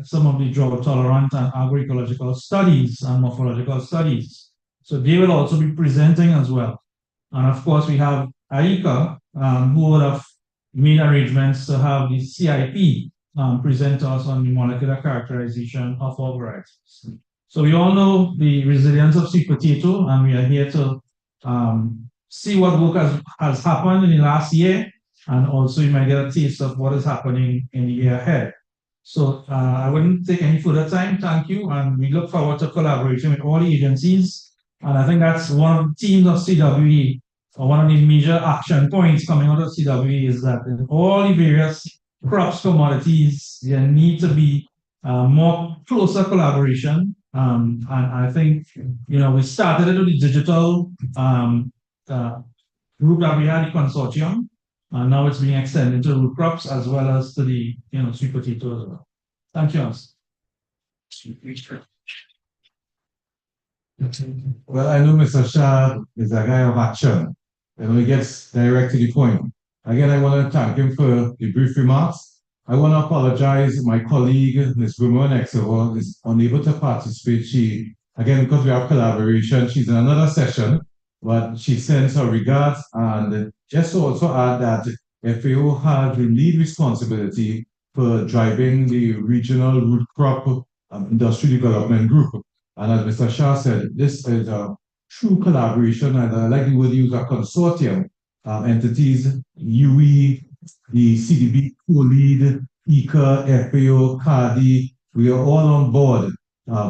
some of the drought tolerant and agroecological studies and morphological studies. So they will also be presenting as well. And of course, we have AICA, who would have made arrangements to have the CIP present us on the molecular characterization of our varieties. So we all know the resilience of sweet potato, and we are here to see what work has happened in the last year, and also you might get a taste of what is happening in the year ahead. So I wouldn't take any further time. Thank you, and we look forward to collaborating with all the agencies. And I think that's one of the themes of CWE, or one of the major action points coming out of CWE, is that in all the various crops, commodities, there need to be more closer collaboration. And I think, we started it with the digital group that we had, the consortium, and now it's being extended to root crops as well as to the, sweet potato as well. Thank you, Hans. Well, I know Mr. Shah is a guy of action. He gets direct to the point. Again, I want to thank him for the brief remarks. I want to apologize. My colleague, Ms. Boomer Nexover, is unable to participate. Again, because we have collaboration, she's in another session, but she sends her regards. And just to also add that FAO has the lead responsibility for driving the regional root crop industry development group. And as Mr. Shah said, this is a true collaboration, and I like the word used, a consortium entities, UE, the CDB co-lead, ICA, FAO, CADI, we are all on board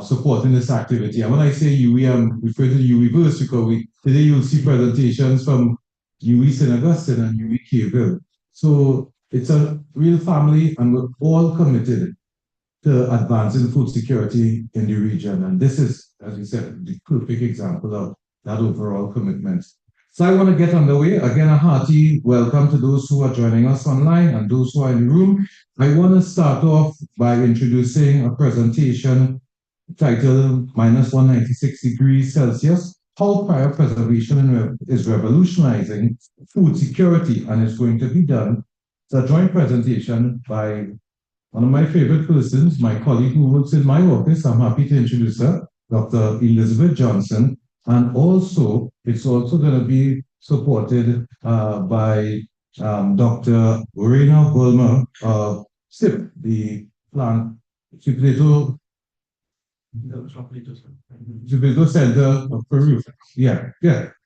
supporting this activity. And when I say UE, I'm referring to UEverse because today you'll see presentations from UE St. Augustine and UE Cable. So it's a real family, and we're all committed to advancing food security in the region. And this is, as we said, the perfect example of that overall commitment. So I want to get underway. Again, a hearty welcome to those who are joining us online and those who are in the room. I want to start off by introducing a presentation titled -196 degrees Celsius, How Cryopreservation is Revolutionizing Food Security, and it's going to be done. It's a joint presentation by one of my favorite persons, my colleague who works in my office. I'm happy to introduce her, Dr. Elizabeth Johnson. And also, it's also going to be supported by Dr. Lorena Bulmer of SIP, the plant Potato Center of Peru. Yeah.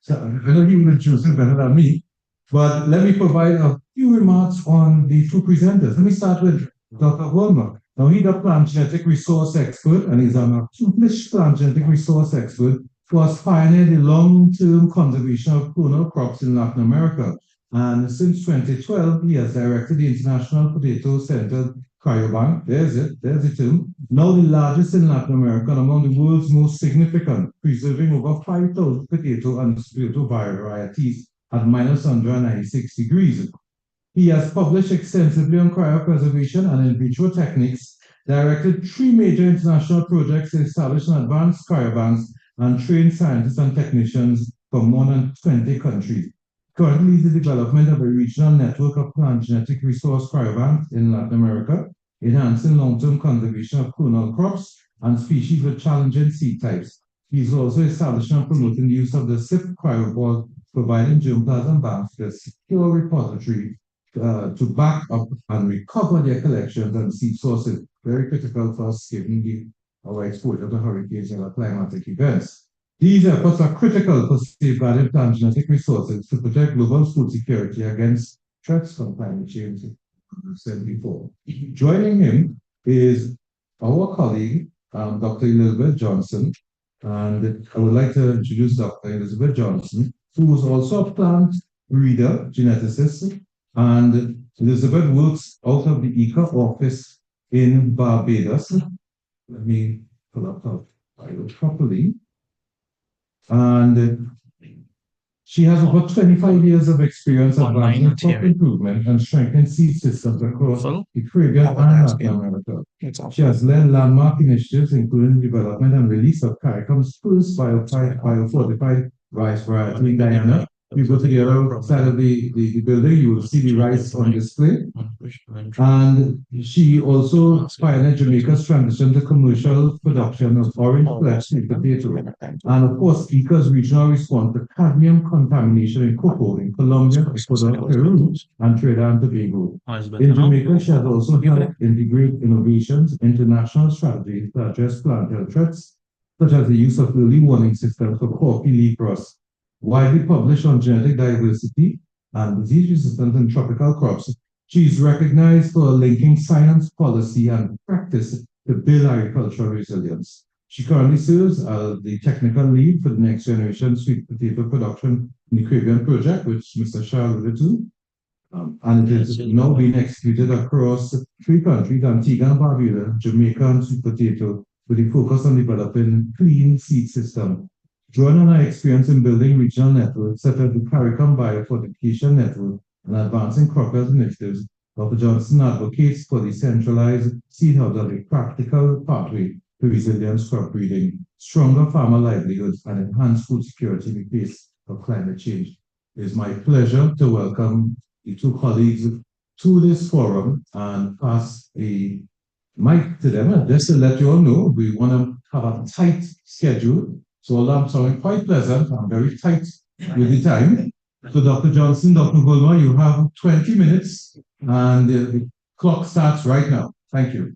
So I know you will introduce it better than me, but let me provide a few remarks on the two presenters. Let me start with Dr. Bulmer. Now, he's a plant genetic resource expert, and he's an accomplished plant genetic resource expert who has pioneered the long-term conservation of kernel crops in Latin America. And since 2012, he has directed the International Potato Center Cryobank. There's the term. Now the largest in Latin America and among the world's most significant, preserving over 5,000 potato and potato varieties at -196 degrees. He has published extensively on cryopreservation and in vitro techniques, directed 3 major international projects to establish and advance cryobanks, and trained scientists and technicians from more than 20 countries. Currently leads the development of a regional network of plant genetic resource cryobanks in Latin America, enhancing long-term conservation of kernel crops and species with challenging seed types. He's also establishing and promoting the use of the SIP cryoboard, providing germplasm banks with a secure repository to back up and recover their collections and seed sources. Very critical for us given our exposure to hurricanes and climatic events. These efforts are critical for safeguarding plant genetic resources to protect global food security against threats from climate change, as I said before. Joining him is our colleague, Dr. Elizabeth Johnson, and I would like to introduce Dr. Elizabeth Johnson, who is also a plant breeder, geneticist, and Elizabeth works out of the ICA office in Barbados. Let me pull up her file properly. And she has over 25 years of experience advancing crop improvement and strengthening seed systems across the Caribbean and Latin America. She has led landmark initiatives, including the development and release of CARICOM's first biofortified rice variety in Guyana, you go to the other side of the building, you will see the rice on display. And she also pioneered Jamaica's transition to commercial production of orange flesh sweet potato. And of course, Ica's regional response to cadmium contamination in cocoa in Colombia, Ecuador, Peru, and Trinidad and Tobago. In Jamaica, she has also helped integrate innovations, international strategies to address plant health threats, such as the use of early warning systems for coffee leaf rust, widely published on genetic diversity and disease resistance in tropical crops. She is recognized for linking science, policy, and practice to build agricultural resilience. She currently serves as the technical lead for the next generation sweet potato production in the Caribbean project, which Mr. Shah alluded to. And it is now being executed across 3 countries, Antigua and Barbuda, Jamaica, and sweet potato, with a focus on developing clean seed system. Drawing on our experience in building regional networks such as the CARICOM Biofortification Network and advancing crop health initiatives, Dr. Johnson advocates for the centralized seed hubs as a practical pathway to resilience crop breeding, stronger farmer livelihoods, and enhanced food security in the face of climate change. It is my pleasure to welcome the 2 colleagues to this forum and pass a mic to them. And just to let you all know, we want to have a tight schedule. So although I'm sounding quite pleasant, I'm very tight with the time. So Dr. Johnson, Dr. Gulma, you have 20 minutes and the clock starts right now. Thank you.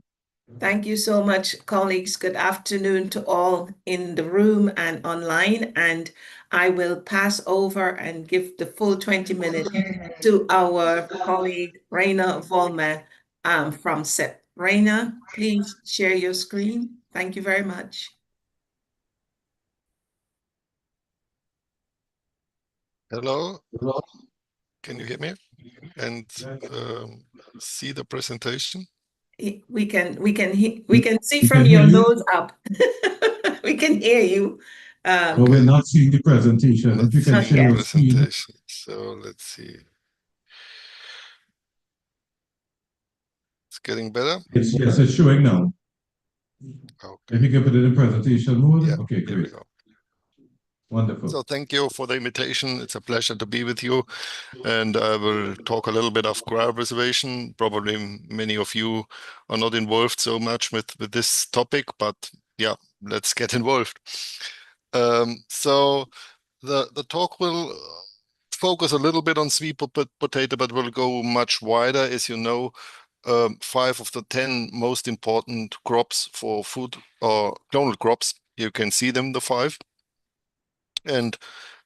Thank you so much, colleagues. Good afternoon to all in the room and online. And I will pass over and give the full 20 minutes to our colleague, Raina Volmer from CEP. Raina, please share your screen. Thank you very much. Hello. Can you hear me and see the presentation? We can see from your nose up. We can hear you. But we're not seeing the presentation. If you can share your screen. So let's see. It's getting better? Yes, it's showing now. Okay. If you can put it in presentation mode. Yeah, okay, here we great. go. Wonderful. So thank you for the invitation. It's a pleasure to be with you. And I will talk a little bit of cryopreservation. Probably many of you are not involved so much with this topic, but yeah, let's get involved. So the talk will focus a little bit on sweet potato, but will go much wider. As you know, 5 of the 10 most important crops for food or clonal crops. You can see them, the 5. And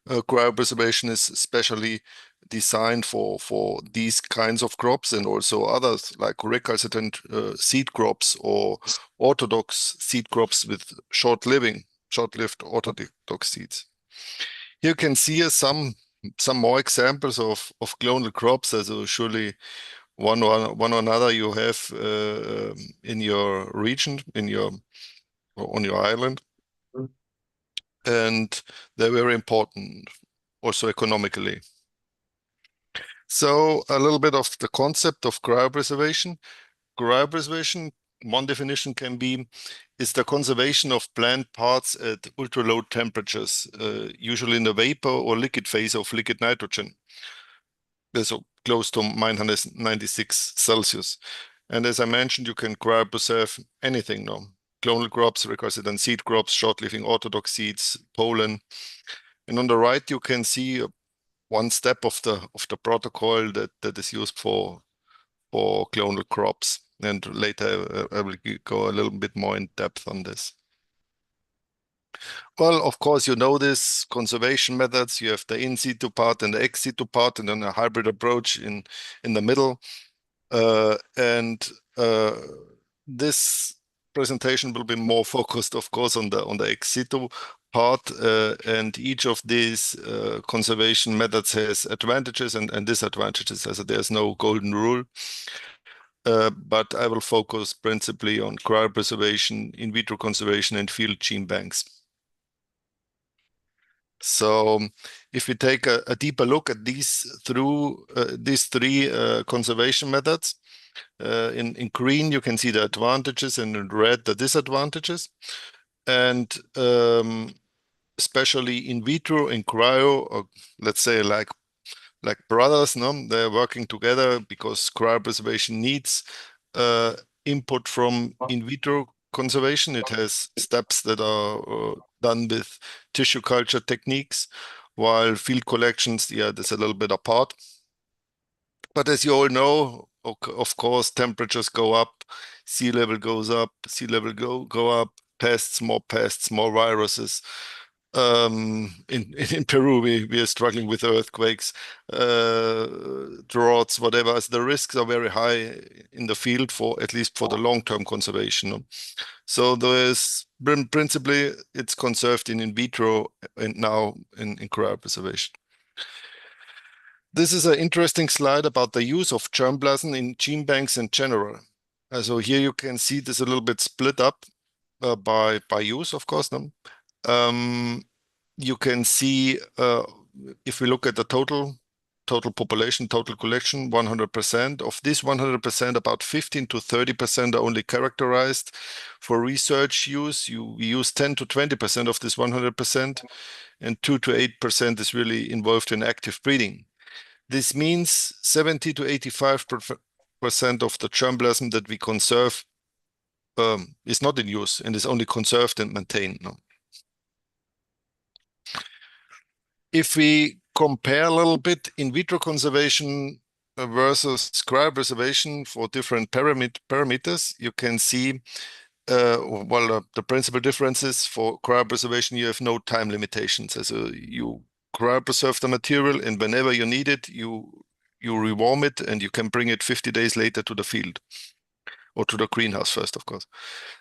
cryopreservation is especially designed for these kinds of crops and also others like recalcitrant seed crops or orthodox seed crops with short-lived orthodox seeds. Here you can see some more examples of clonal crops, as surely one or another you have in your region, on your island. And they're very important also economically. So a little bit of the concept of cryopreservation. Cryopreservation, one definition can be, is the conservation of plant parts at ultra-low temperatures, usually in the vapor or liquid phase of liquid nitrogen. So close to -96 Celsius. And as I mentioned, you can cryopreserve anything now. Clonal crops, recalcitrant seed crops, short-living orthodox seeds, pollen. And on the right, you can see one step of the protocol that is used for clonal crops. And later I will go a little bit more in depth on this. Well, of course, you know this conservation methods. You have the in situ part and the ex situ part, and then a hybrid approach in the middle. This presentation will be more focused, of course, on the ex situ part, and each of these conservation methods has advantages and disadvantages, as there's no golden rule. But I will focus principally on cryopreservation, in vitro conservation, and field gene banks. So if we take a deeper look at these 3 conservation methods, in green you can see the advantages and in red the disadvantages. And especially in vitro, in cryo, or let's say like brothers, no? They're working together because cryopreservation needs input from in vitro conservation. It has steps that are done with tissue culture techniques, while field collections, yeah, that's a little bit apart. But as you all know, of course, temperatures go up, sea level goes up, sea level go up, pests, more viruses. In Peru, we are struggling with earthquakes, droughts, whatever. So the risks are very high in the field, for at least for the long-term conservation. So there's principally it's conserved in vitro and now in cryopreservation. This is an interesting slide about the use of germplasm in gene banks in general. So here you can see this a little bit split up by use, of course. You can see if we look at the total population, total collection, 100%. Of this 100%, about 15 to 30% are only characterized for research use. We use 10 to 20% of this 100%, and 2 to 8% is really involved in active breeding. This means 70 to 85% of the germplasm that we conserve is not in use and is only conserved and maintained. No? If we compare a little bit in vitro conservation versus cryopreservation for different parameters, you can see, the principal difference is for cryopreservation, you have no time limitations. So you cryopreserve the material, and whenever you need it, you rewarm it, and you can bring it 50 days later to the field, or to the greenhouse first, of course.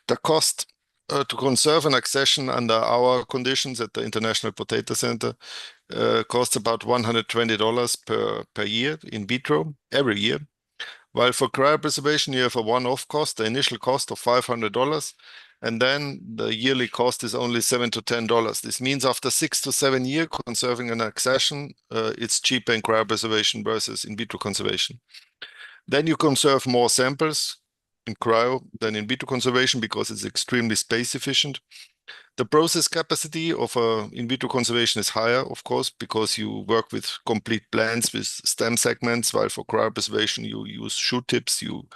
The cost to conserve an accession under our conditions at the International Potato Center costs about $120 per year in vitro, every year. While for cryopreservation, you have a one-off cost, the initial cost of $500, and then the yearly cost is only $7 to $10. This means after 6 to 7 years conserving an accession, it's cheaper in cryopreservation versus in vitro conservation. Then you conserve more samples in cryo than in vitro conservation because it's extremely space efficient. The process capacity of in vitro conservation is higher, of course, because you work with complete plants with stem segments, while for cryopreservation you use shoot tips. You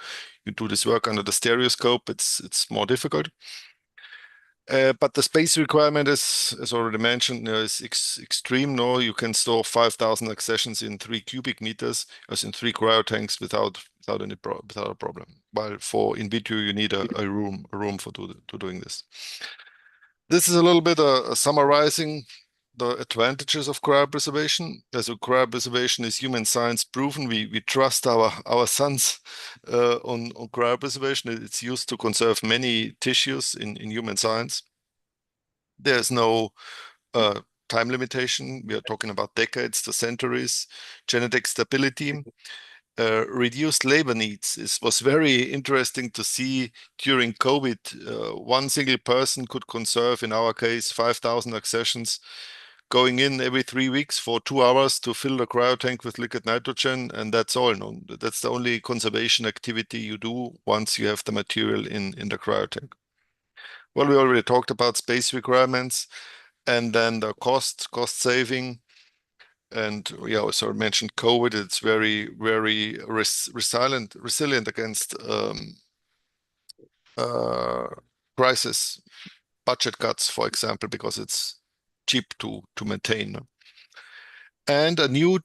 do this work under the stereoscope. It's more difficult. But the space requirement is, as already mentioned, is extreme. No, you can store 5,000 accessions in 3 cubic meters, as in 3 cryotanks without a problem. While for in vitro, you need a room for doing this. This is a little bit summarizing the advantages of cryopreservation. As cryopreservation is human science proven, we trust our sons on cryopreservation. It's used to conserve many tissues in human science. There's no time limitation. We are talking about decades to centuries. Genetic stability. Reduced labor needs. It was very interesting to see during COVID, one single person could conserve, in our case, 5,000 accessions, going in every 3 weeks for 2 hours to fill the cryotank with liquid nitrogen, and that's all. No, that's the only conservation activity you do once you have the material in the cryotank. Well, we already talked about space requirements, and then the cost saving. And we also mentioned COVID. It's very, very resilient against crisis, budget cuts, for example, because it's cheap to maintain. And a new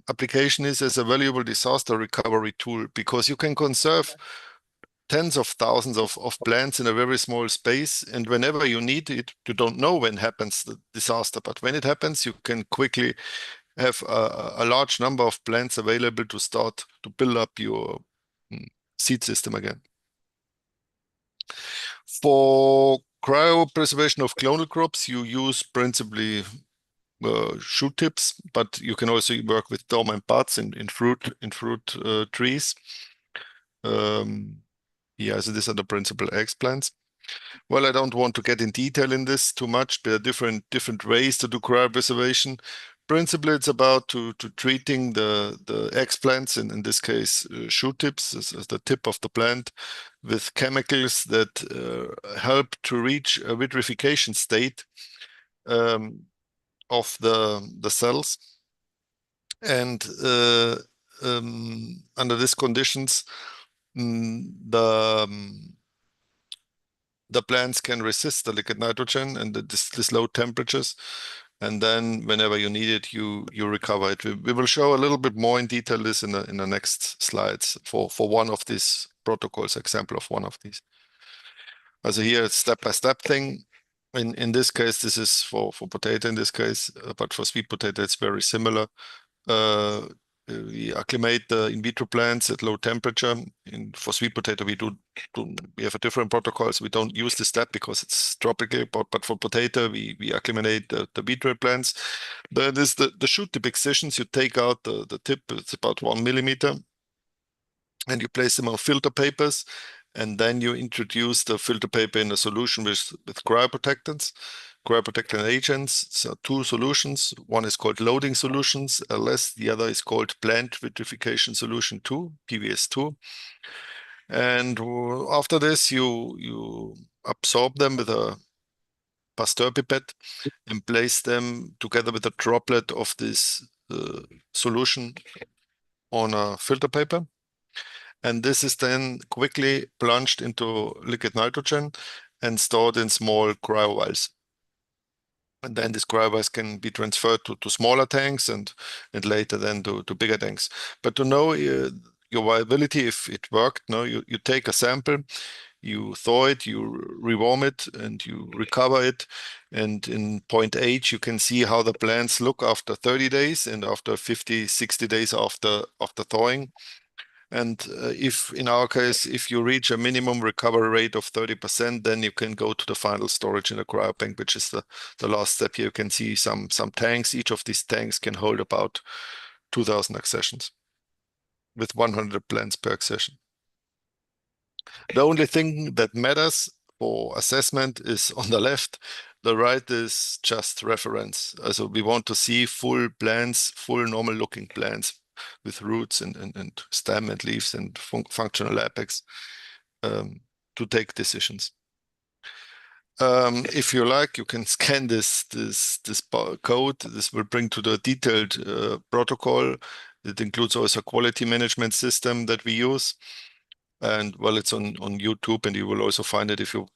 application is as a valuable disaster recovery tool, because you can conserve tens of thousands of plants in a very small space, and whenever you need it, you don't know when happens the disaster, but when it happens, you can quickly have a large number of plants available to start to build up your seed system again. For cryopreservation of clonal crops, you use principally shoot tips, but you can also work with dormant buds in fruit trees. Yeah, so these are the principal explants. Well, I don't want to get in detail in this too much. There are different ways to do cryopreservation. Principally, it's about treating the explants, in this case, shoot tips as the tip of the plant, with chemicals that help to reach a vitrification state. of the cells. And under these conditions, the plants can resist the liquid nitrogen and this low temperatures. And then whenever you need it, you recover it. We will show a little bit more in detail this in the next slides for one of these protocols, example of one of these. Also here it's step-by-step thing. In this case, this is for potato in this case, but for sweet potato it's very similar. We acclimate the in vitro plants at low temperature. For sweet potato, we have a different protocols. We don't use this step because it's tropical, but for potato, we acclimate the vitro plants. That is the shoot tip excisions. You take out the tip, it's about 1 millimeter, and you place them on filter papers, and then you introduce the filter paper in a solution with cryoprotectants. Cryoprotectant agents, so 2 solutions. One is called loading solutions, LS. The other is called plant vitrification solution 2, PVS2. And after this, you absorb them with a Pasteur pipette and place them together with a droplet of this solution on a filter paper. And this is then quickly plunged into liquid nitrogen and stored in small cryo vials. And then these cryo vials can be transferred to smaller tanks and later then to bigger tanks. But to know your viability, if it worked, you take a sample, you thaw it, you rewarm it, and you recover it. And in point H, you can see how the plants look after 30 days and after 50, 60 days after thawing. And if, in our case, if you reach a minimum recovery rate of 30%, then you can go to the final storage in a cryobank, which is the last step here. You can see some tanks. Each of these tanks can hold about 2,000 accessions with 100 plants per accession. The only thing that matters for assessment is on the left. The right is just reference. So we want to see full plants, full normal looking plants with roots and stem and leaves and functional apex to take decisions. If you like, you can scan this code. This will bring to the detailed protocol. It includes also a quality management system that we use. And well, it's on YouTube, and you will also find it if you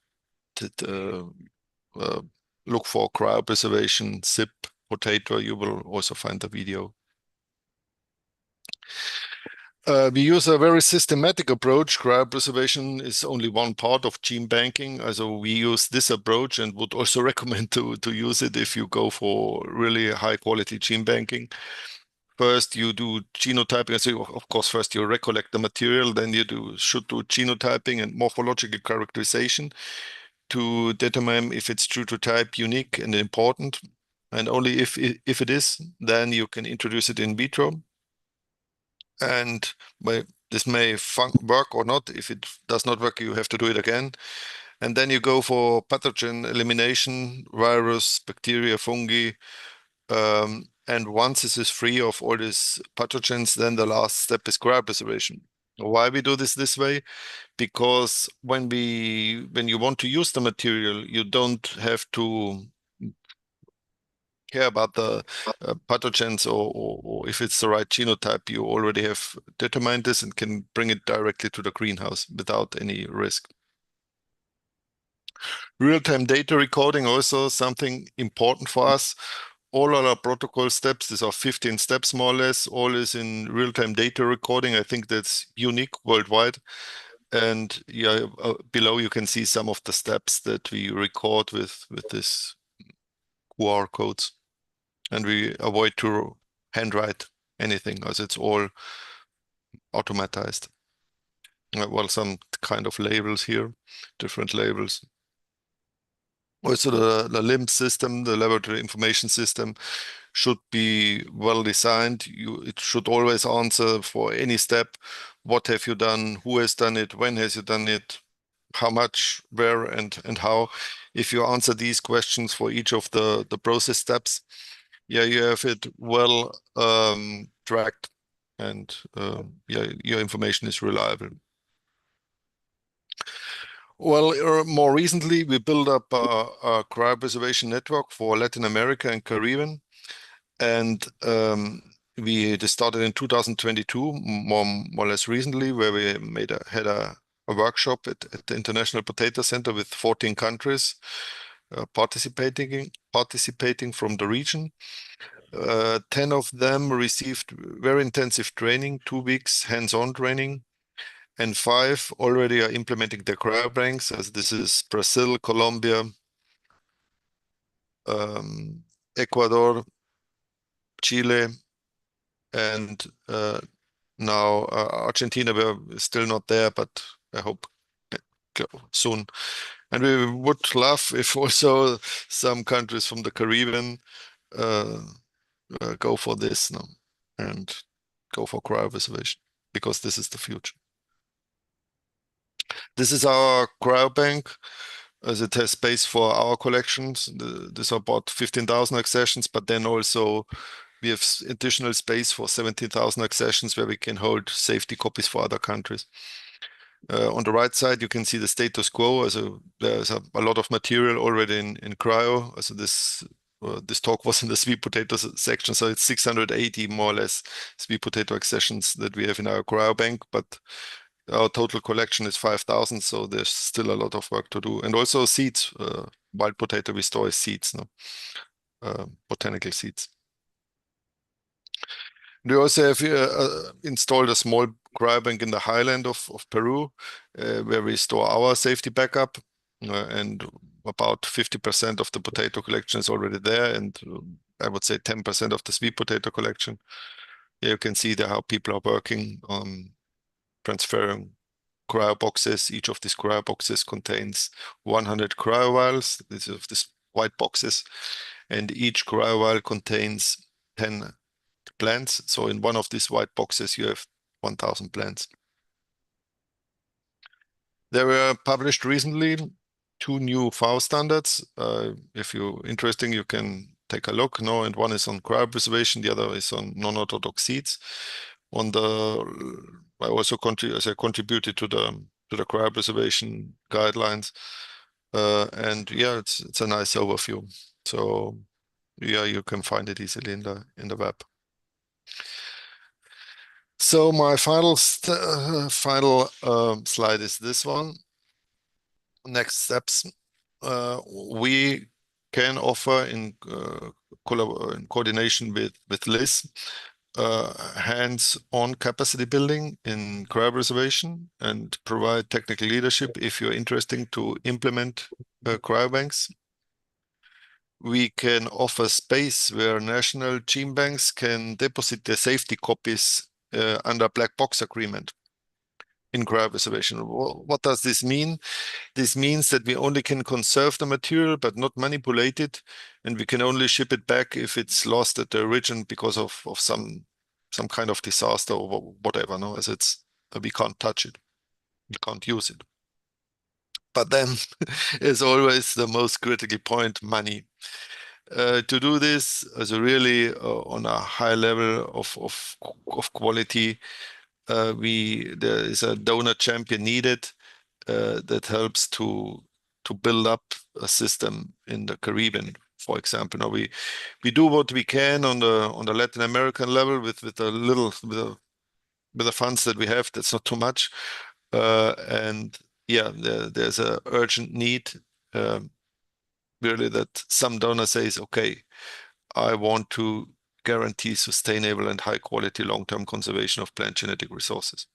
look for cryopreservation, SIP, potato, you will also find the video. We use a very systematic approach. Cryopreservation is only one part of gene banking. So we use this approach and would also recommend to use it if you go for really high quality gene banking. First, you do genotyping. So of course, first you recollect the material, then you should do genotyping and morphological characterization to determine if it's true to type, unique and important. And only if it is, then you can introduce it in vitro. And this may work or not. If it does not work, you have to do it again. And then you go for pathogen elimination, virus, bacteria, fungi. And once this is free of all these pathogens, then the last step is cryopreservation. Why we do this way? Because when you want to use the material, you don't have to care about the pathogens or if it's the right genotype. You already have determined this and can bring it directly to the greenhouse without any risk. Real-time data recording also something important for us. All our protocol steps, these are 15 steps more or less, all is in real-time data recording. I think that's unique worldwide. And yeah, below you can see some of the steps that we record with this QR codes. And we avoid to handwrite anything, as it's all automatized. Well, some kind of labels here, different labels. Also, the LIMS system, the laboratory information system, should be well designed. It should always answer for any step. What have you done? Who has done it? When has you done it? How much, where, and how? If you answer these questions for each of the process steps, yeah, you have it well tracked, and yeah, your information is reliable. Well, more recently, we built up a cryopreservation network for Latin America and Caribbean, and this started in 2022, more or less recently, where we had a workshop at the International Potato Center with 14 countries participating from the region. 10 of them received very intensive training, 2 weeks hands-on training, and 5 already are implementing the cryobanks, as this is Brazil, Colombia, Ecuador, Chile, and now Argentina. We're still not there, but I hope soon. And we would love if also some countries from the Caribbean go for this now and go for cryopreservation, because this is the future. This is our cryobank, as it has space for our collections. These are about 15,000 accessions, but then also we have additional space for 17,000 accessions where we can hold safety copies for other countries. On the right side, you can see the status quo. Also, there's a lot of material already in cryo. Also, this talk was in the sweet potato section, so it's 680 more or less sweet potato accessions that we have in our cryobank, but our total collection is 5,000, so there's still a lot of work to do. And also seeds, wild potato we store as seeds, botanical seeds. We also have installed a small cryobank in the highland of Peru, where we store our safety backup, and about 50% of the potato collection is already there, and I would say 10% of the sweet potato collection. Here you can see there how people are working on transferring cryo boxes. Each of these cryo boxes contains 100 cryo vials. These are these white boxes, and each cryo vial contains 10 plants. So in one of these white boxes, you have 1,000 plants. There were published recently 2 new FAO standards. If you're interested, you can take a look. No, and one is on cryopreservation, the other is on non-orthodox seeds. I also contributed to the cryopreservation guidelines, and yeah, it's a nice overview. So yeah, you can find it easily in the web. So my final slide is this one. Next steps. We can offer in coordination with Liz hands-on capacity building in cryopreservation and provide technical leadership if you're interested to implement cryobanks. We can offer space where national gene banks can deposit their safety copies under black box agreement in cryopreservation. What does this mean? This means that we only can conserve the material but not manipulate it, and we can only ship it back if it's lost at the origin because of some kind of disaster or whatever. No, as we can't touch it, we can't use it. But then, as always, the most critical point: money. To do this as a really on a high level of quality, there is a donor champion needed that helps to build up a system in the Caribbean, for example. Now we do what we can on the Latin American level with the funds that we have. That's not too much, and yeah, there's a urgent need, really, that some donor says, okay, I want to guarantee sustainable and high quality long-term conservation of plant genetic resources.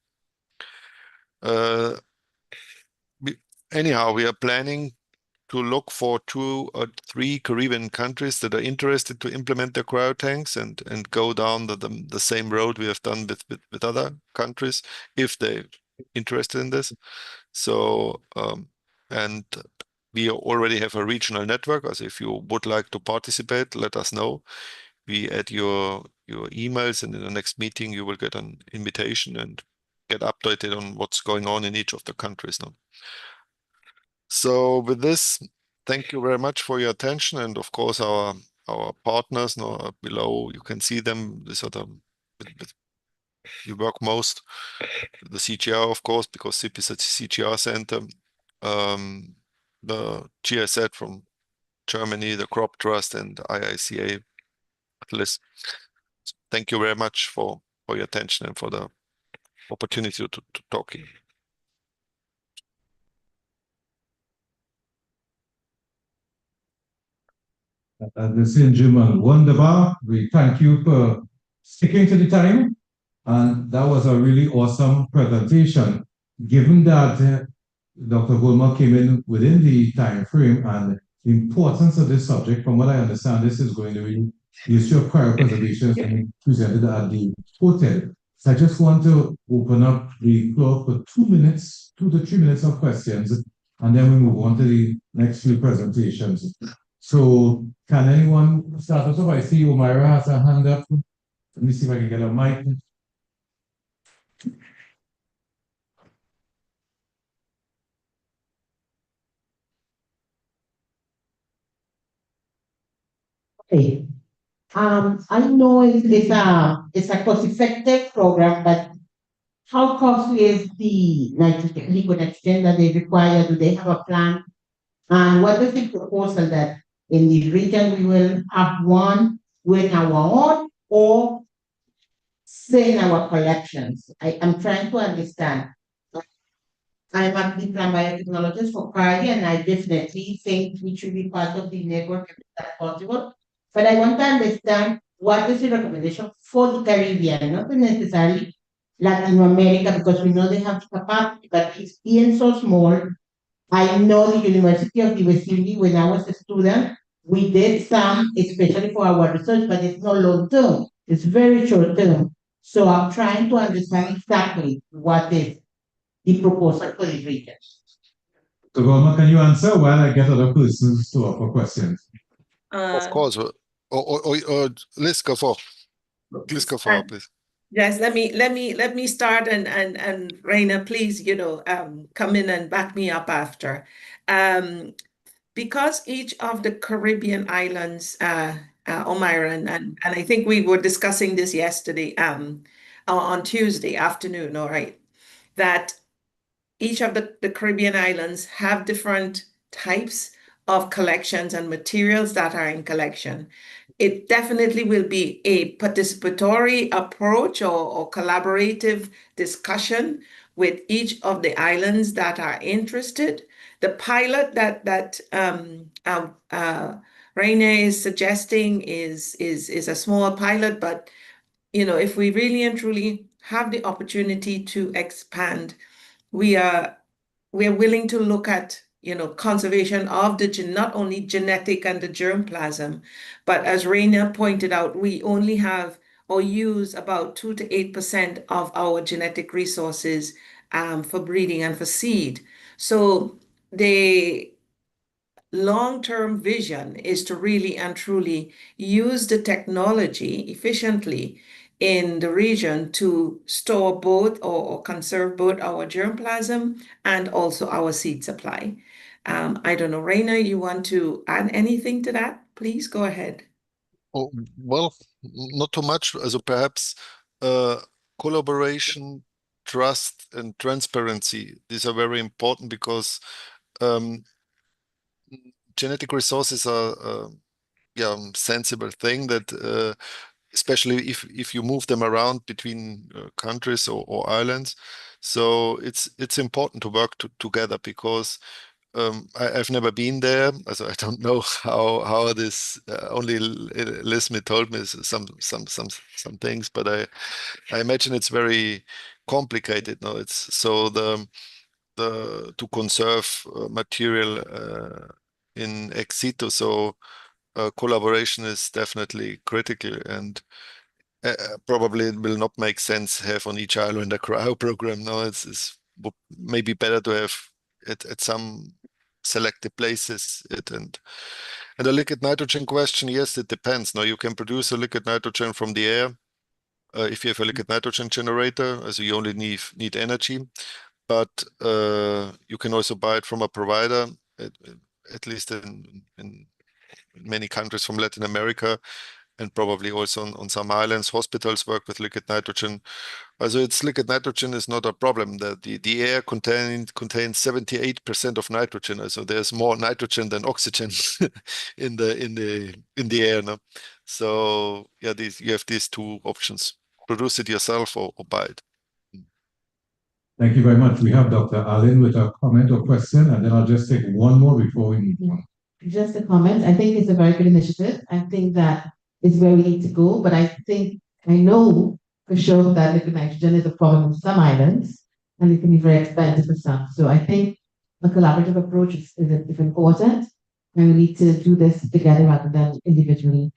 Anyhow, we are planning to look for 2 or 3 Caribbean countries that are interested to implement their cryotanks and go down the same road we have done with other countries, if they're interested in this. So, and we already have a regional network. As if you would like to participate, let us know. We add your emails, and in the next meeting you will get an invitation and get updated on what's going on in each of the countries now. So with this, thank you very much for your attention, and of course our partners now below, you can see them. These are you work most the CGR, of course, because CIP is a CGR center. the GIZ from Germany, the Crop Trust, and IICA Atlas. Thank you very much for your attention and for the opportunity to talk here. Ms. Injum, wonderbar. We thank you for sticking to the time. And that was a really awesome presentation. Given that Dr. Holmer came in within the time frame and the importance of this subject, from what I understand, this is going to be the issue of cryopreservation and presented at the hotel. So I just want to open up the floor for 2 minutes, 2 to 3 minutes of questions, and then we move on to the next few presentations. So can anyone start us off? I see Omaira has a hand up. Let me see if I can get a mic. Okay. I know it's a cost-effective program, but how costly is the nitrogen, liquid nitrogen that they require? Do they have a plan? And what is the proposal that in the region we will have one with our own or say in our collections? I'm trying to understand. I'm a diploma biotechnologist for Prairie, and I definitely think we should be part of the network if that's possible. But I want to understand what is the recommendation for the Caribbean, not necessarily Latin America, because we know they have the capacity, but it's being so small. I know the University of the West Indies, when I was a student, we did some, especially for our research, but it's not long term. It's very short term. So I'm trying to understand exactly what is the proposal for the region. So, Golma, can you answer while I get other persons to offer questions? Of course. Or Liz, go for. Please go for, please. Yes, let me start and Raina, please, come in and back me up after. Because each of the Caribbean islands, Omaira, and I think we were discussing this yesterday, on Tuesday afternoon, all right, that each of the Caribbean islands have different types of collections and materials that are in collection. It definitely will be a participatory approach or collaborative discussion with each of the islands that are interested. The pilot that Raina is suggesting is a small pilot, but if we really and truly have the opportunity to expand, we're willing to look at conservation of not only genetic and the germplasm, but as Raina pointed out, we only have or use about 2 to 8% of our genetic resources for breeding and for seed. So the long-term vision is to really and truly use the technology efficiently in the region to store both or conserve both our germplasm and also our seed supply. I don't know, Raina, you want to add anything to that? Please go ahead. Oh, well, not too much. So perhaps collaboration, trust, and transparency. These are very important because genetic resources are sensible thing that especially if you move them around between countries or islands. So it's important to work together because I've never been there, so I don't know how this. Only Liz told me some things, but I imagine it's very complicated. No, it's so the to conserve material in ex situ. So collaboration is definitely critical, and probably it will not make sense to have on each island a cryo program. No, it's maybe better to have it at some selected places. And the liquid nitrogen question, yes, it depends. Now you can produce a liquid nitrogen from the air if you have a liquid nitrogen generator, so you only need energy. But you can also buy it from a provider, at least in many countries from Latin America. and probably also on some islands, hospitals work with liquid nitrogen. Also it's liquid nitrogen is not a problem. The air contains 78% of nitrogen. So there's more nitrogen than oxygen in the air. No? So yeah, you have these two options: produce it yourself or buy it. Thank you very much. We have Dr. Allen with a comment or question, and then I'll just take one more before we move on. Just a comment. I think it's a very good initiative. I think that is where we need to go, but I know for sure that liquid nitrogen is a problem in some islands, and it can be very expensive for some. So I think a collaborative approach is important, and we need to do this together rather than individually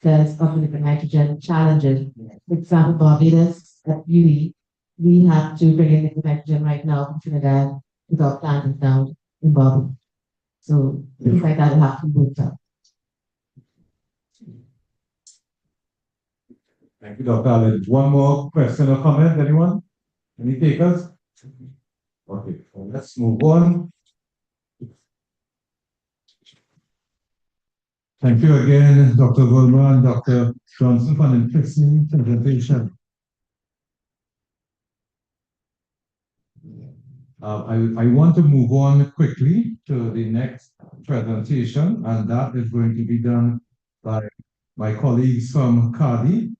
because of the liquid nitrogen challenges. For example, Barbados at uni, we have to bring in liquid nitrogen right now from Trinidad because our plant is down in Barbados. So things like that will have to be looked at. Thank you, Dr. Allen. One more question or comment, anyone? Any takers? Okay, so let's move on. Thank you again, Dr. Wilmer and Dr. Johnson, for an interesting presentation. I want to move on quickly to the next presentation, and that is going to be done by my colleagues from CADI.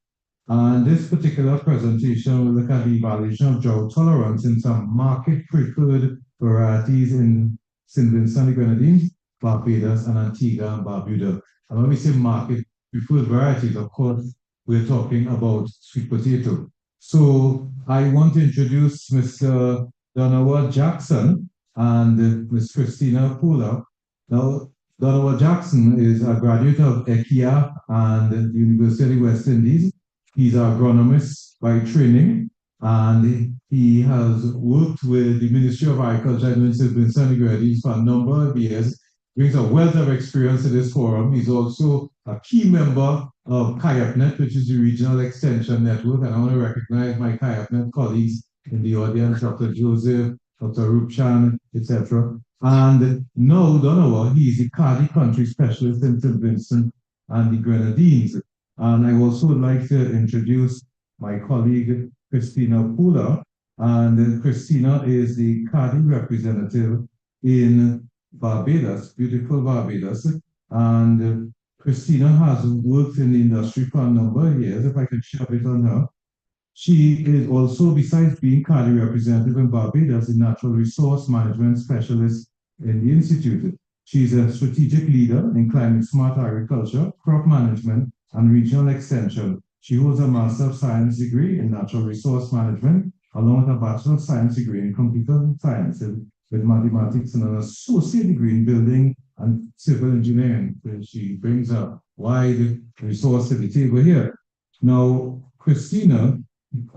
And this particular presentation will look at the evaluation of drought tolerance in some market-preferred varieties in St. Vincent and the Grenadines, Barbados, and Antigua and Barbuda. And when we say market-preferred varieties, of course, we're talking about sweet potato. So I want to introduce Mr. Donovan Jackson and Ms. Christina Pula. Now, Donovan Jackson is a graduate of EKIA and the University of West Indies. He's an agronomist by training, and he has worked with the Ministry of Agriculture and St. Vincent and the Grenadines for a number of years. Brings a wealth of experience in this forum. He's also a key member of CAIAPNet, which is the Regional Extension Network, and I want to recognize my CAIAPNet colleagues in the audience, Dr. Joseph, Dr. Rupchan, etc. And now, Donovan, he's the CADI country specialist in St. Vincent and the Grenadines. And I also would like to introduce my colleague, Christina Pula. And Christina is the CADI representative in Barbados, beautiful Barbados. And Christina has worked in the industry for a number of years, if I can share it on her. She is also, besides being CADI representative in Barbados, a natural resource management specialist in the Institute. She's a strategic leader in climate smart agriculture, crop management, and regional extension. She holds a Master of Science degree in natural resource management, along with a Bachelor of Science degree in computer sciences with mathematics and an associate degree in building and civil engineering, where she brings a wide resource to the table here. Now, Christina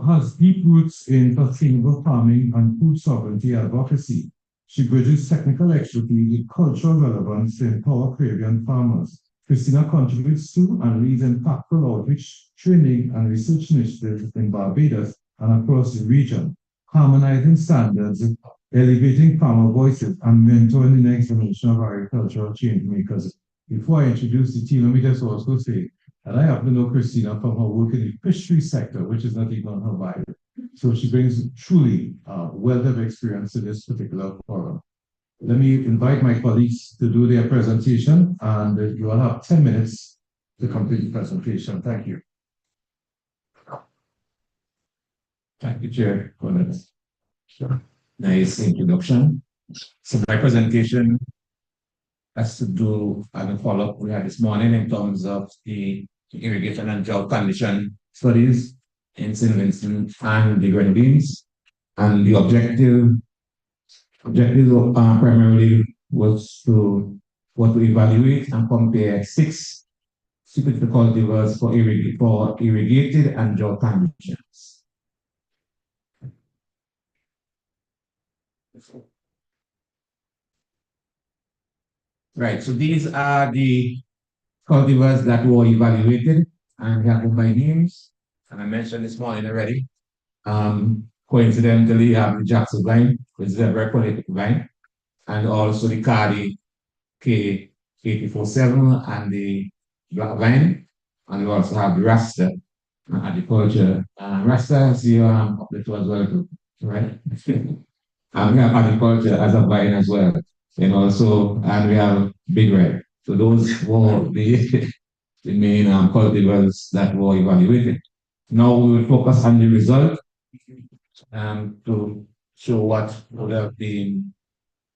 has deep roots in sustainable farming and food sovereignty advocacy. She bridges technical expertise with cultural relevance to empower Caribbean farmers. Christina contributes to and leads impactful outreach, training, and research initiatives in Barbados and across the region, harmonizing standards, elevating farmer voices, and mentoring the next generation of agricultural change makers. Before I introduce the team, let me just also say that I happen to know Christina from her work in the fishery sector, which is not even on her bio. So she brings truly a wealth of experience to this particular forum. Let me invite my colleagues to do their presentation, and you all have 10 minutes to complete the presentation. Thank you. Thank you, Chair, for that nice introduction. So my presentation has to do and follow-up we had this morning in terms of the irrigation and drought condition studies in St. Vincent and the Grenadines. And the objective primarily was to evaluate and compare 6 sweet cultivars for irrigated and drought conditions. Right, so these are the cultivars that were evaluated, and we have them by names. And I mentioned this morning already. Coincidentally, you have the Jackson vine, which is a very prolific vine, and also the CADI K847 and the black vine. And we also have the Rasta agriculture. Rasta is the up there too as well, too, right? And we have agriculture as a vine as well. And we have Big Red. So those were the, the main cultivars that were evaluated. Now we will focus on the result to show what would have been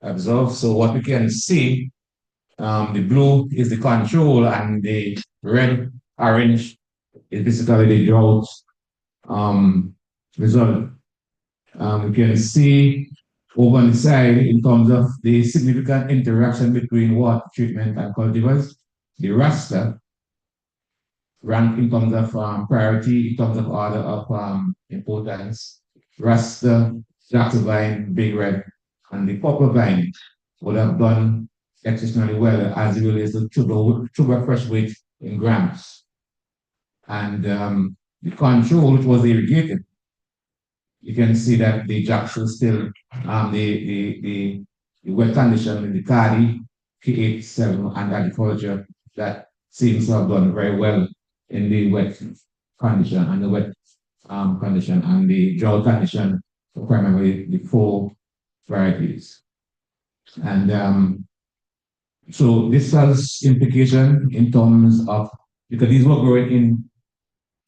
observed. So what we can see, the blue is the control and the red, orange is basically the drought result. We can see over on the side in terms of the significant interaction between water treatment and cultivars. The Rasta rank in terms of priority, in terms of order of importance. Rasta, Jackson vine, Big Red, and the Purple vine would have done exceptionally well as it relates to sugar fresh weight in grams. And the control, which was irrigated, you can see that the Jackson still, the wet condition in the Cardi, P87 and agriculture, that seems to have done very well in the wet condition and the wet condition and the drought condition for primarily the 4 varieties. And so this has implication in terms of, because these were growing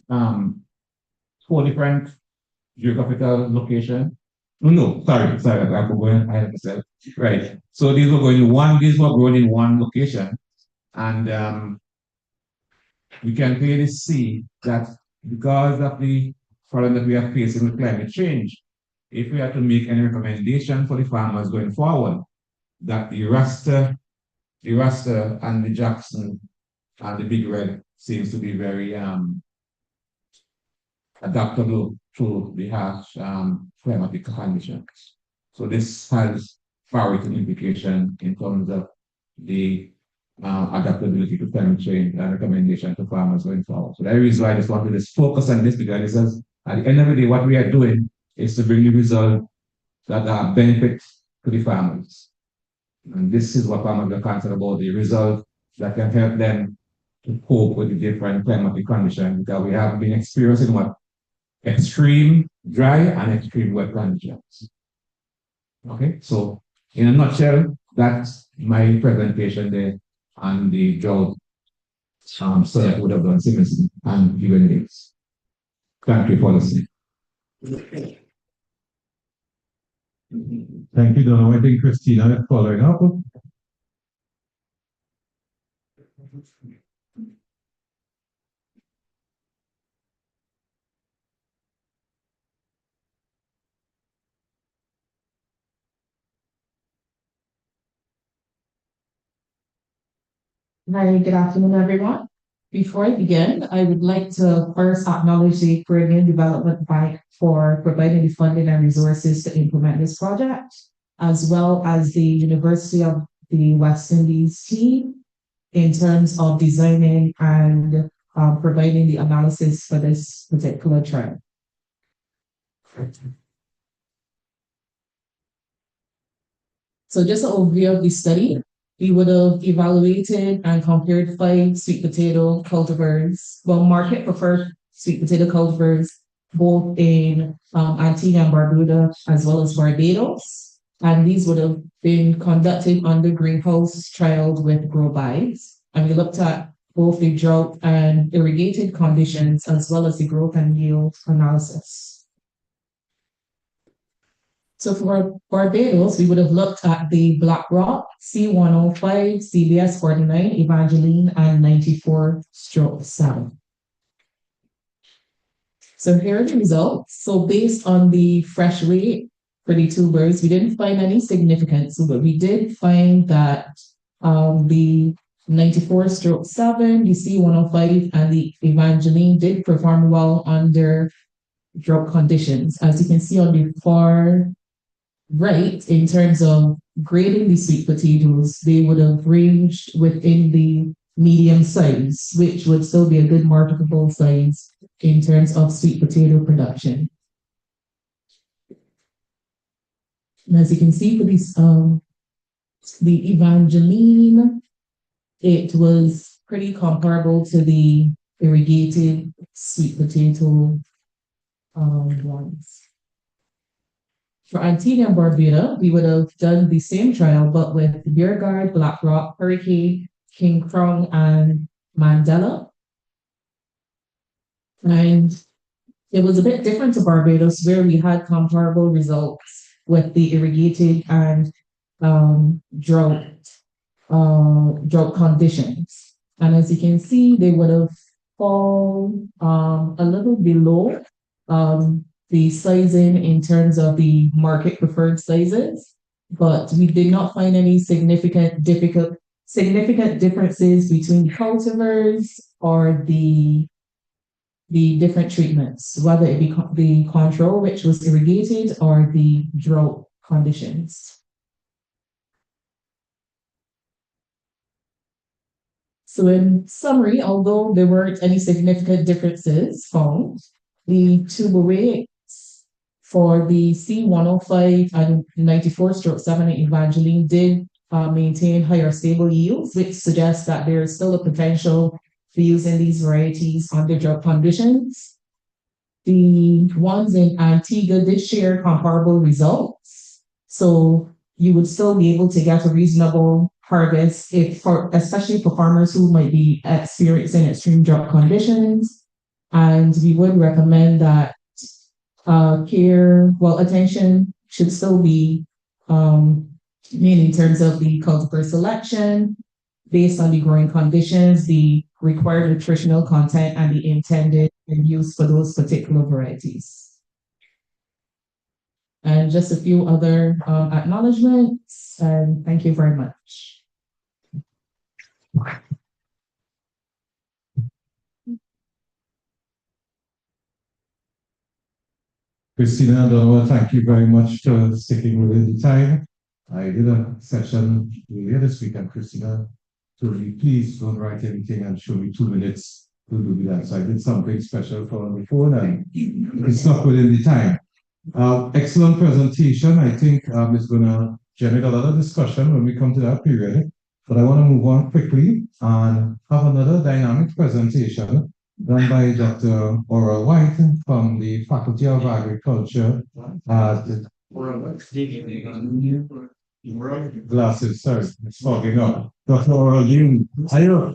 in 4 different geographical location. Sorry, I'm going ahead of myself. Right. So these were growing in one location. And we can clearly see that because of the problem that we are facing with climate change, if we have to make any recommendation for the farmers going forward, that the Rasta and the Jackson and the Big Red seems to be very adaptable to the harsh climatic conditions. So this has far-reaching implication in terms of the adaptability to climate change and recommendation to farmers going forward. So that is why I just wanted to focus on this, because this is, at the end of the day, what we are doing is to bring the result that are benefit to the farmers. And this is what farmers are concerned about, the result that can help them to cope with the different climatic conditions, because we have been experiencing what extreme dry and extreme wet conditions. Okay, so in a nutshell, that's my presentation there on the drought so that would have done Simonson and given this country policy. Thank you, Donald. I think Christina is following up. Hi, good afternoon, everyone. Before I begin, I would like to first acknowledge the Caribbean Development Bank for providing the funding and resources to implement this project, as well as the University of the West Indies team in terms of designing and providing the analysis for this particular trial. So just an overview of the study. We would have evaluated and compared 5 sweet potato cultivars, market preferred sweet potato cultivars, both in Antigua and Barbuda as well as Barbados. And these would have been conducted under greenhouse trials with grow bags. And we looked at both the drought and irrigated conditions as well as the growth and yield analysis. So for Barbados, we would have looked at the Black Rock, C105, CBS 49, Evangeline, and 94/7. So here are the results. So based on the fresh weight for the tubers, we didn't find any significance, but we did find that the 94/7, the C105, and the Evangeline did perform well under drought conditions. As you can see on the far right, in terms of grading the sweet potatoes, they would have ranged within the medium size, which would still be a good marketable size in terms of sweet potato production. And as you can see for this, the Evangeline, it was pretty comparable to the irrigated sweet potato ones. For Antigua and Barbuda, we would have done the same trial, but with Beer Guard, Black Rock, Hurricane, King Crown, and Mandela. And it was a bit different to Barbados, where we had comparable results with the irrigated and drought conditions. And as you can see, they would have fallen a little below the sizing in terms of the market preferred sizes, but we did not find any significant differences between cultivars or the different treatments, whether it be the control, which was irrigated, or the drought conditions. So in summary, although there weren't any significant differences found, the tubal rates for the C105 and 94/7 Evangeline did maintain higher stable yields, which suggests that there is still a potential for using these varieties under drought conditions. The ones in Antigua did share comparable results, so you would still be able to get a reasonable harvest, especially for farmers who might be experiencing extreme drought conditions. And we would recommend that attention should still be made in terms of the cultivar selection based on the growing conditions, the required nutritional content, and the intended use for those particular varieties. And just a few other acknowledgements, and thank you very much. Christina Donovan, thank you very much for sticking within the time. I did a session earlier this week, and Christina told me, please don't write anything and show me 2 minutes to do that. So I did something special for the phone, and it's not within the time. Excellent presentation. I think it's going to generate a lot of discussion when we come to that period. But I want to move on quickly and have another dynamic presentation done by Dr. Oral White from the Faculty of Agriculture at glasses, sorry, it's fogging up. Dr. Oral,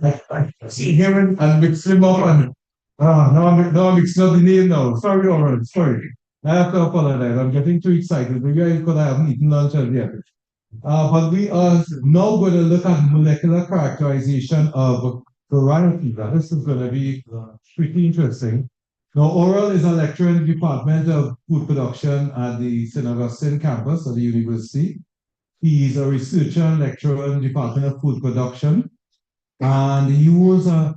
I see him and mix him up, and now I'm mixing up the name now. Sorry, Oral, sorry. I have to apologize. I'm getting too excited. Maybe I haven't eaten lunch yet. But we are now going to look at molecular characterization of varieties. This is going to be pretty interesting. Now, Oral is a lecturer in the Department of Food Production at the St. Augustine campus of the university. He is a researcher and lecturer in the Department of Food Production, and he was an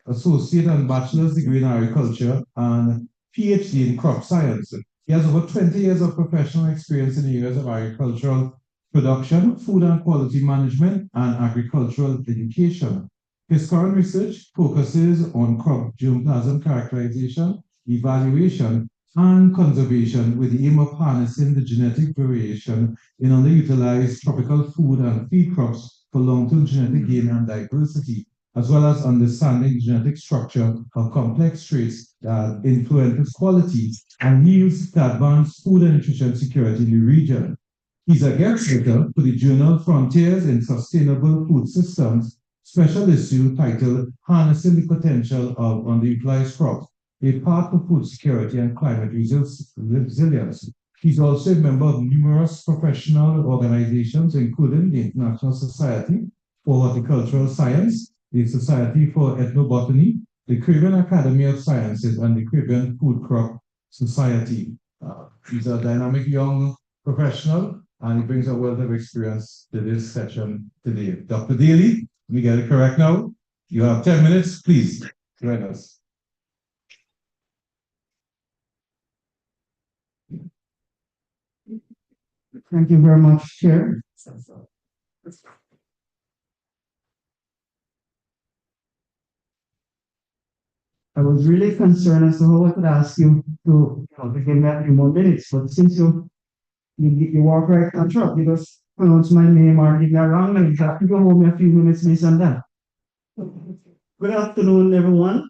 associate and bachelor's degree in agriculture and PhD in crop science. He has over 20 years of professional experience in the areas of agricultural production, food and quality management, and agricultural education. His current research focuses on crop germplasm characterization, evaluation, and conservation with the aim of harnessing the genetic variation in underutilized tropical food and feed crops for long-term genetic gain and diversity, as well as understanding genetic structure of complex traits that influence quality and yields to advance food and nutrition security in the region. He's a guest writer for the journal Frontiers in Sustainable Food Systems, special issue titled Harnessing the Potential of Underutilized Crops, a Path to Food Security and Climate Resilience. He's also a member of numerous professional organizations, including the International Society for Horticultural Science, the Society for Ethnobotany, the Caribbean Academy of Sciences, and the Caribbean Food Crop Society. He's a dynamic young professional, and he brings a wealth of experience to this session today. Dr. Daly, let me get it correct now. You have 10 minutes, please join us. Thank you very much, Chair. I was really concerned as to how I could ask you to give me a few more minutes, but since you walk right on track, you just pronounce my name or give me a wrong name, so you can hold me a few minutes based on that. Good afternoon, everyone.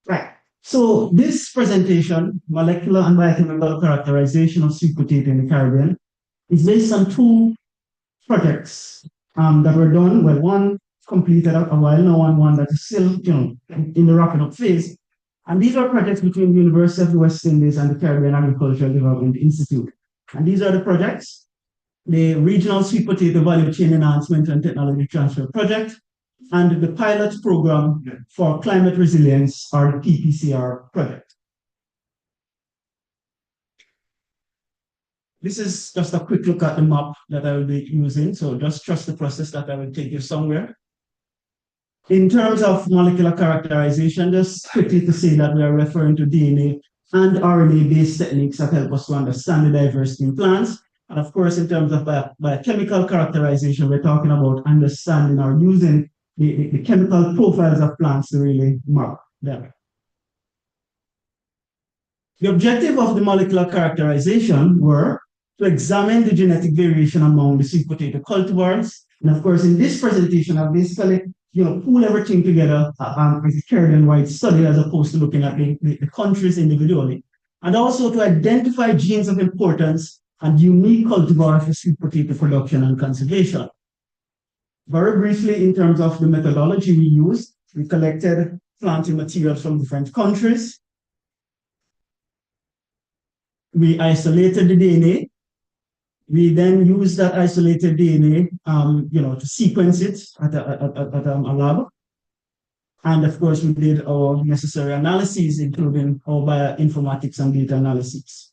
Right. So this presentation, molecular and biochemical characterization of sweet potato in the Caribbean, is based on two projects that were done. Well, one completed a while now, and one that is still, in the wrapping up phase. And these are projects between the University of the West Indies and the Caribbean Agricultural Development Institute. And these are the projects: the Regional Sweet Potato Value Chain Enhancement and Technology Transfer Project, and the pilot program for climate resilience, or the PPCR project. This is just a quick look at the map that I will be using, so just trust the process that I will take you somewhere. In terms of molecular characterization, just quickly to say that we are referring to DNA and RNA-based techniques that help us to understand the diversity in plants. And of course, in terms of biochemical characterization, we're talking about understanding or using the chemical profiles of plants to really map them. The objective of the molecular characterization were to examine the genetic variation among the sweet potato cultivars. And of course, in this presentation, I've basically pull everything together as a Caribbean-wide study, as opposed to looking at the countries individually. And also to identify genes of importance and unique cultivars for sweet potato production and conservation. Very briefly, in terms of the methodology we used, we collected planting materials from different countries. We isolated the DNA. We then used that isolated DNA, to sequence it at a lab. And of course, we did our necessary analyses, including our bioinformatics and data analysis.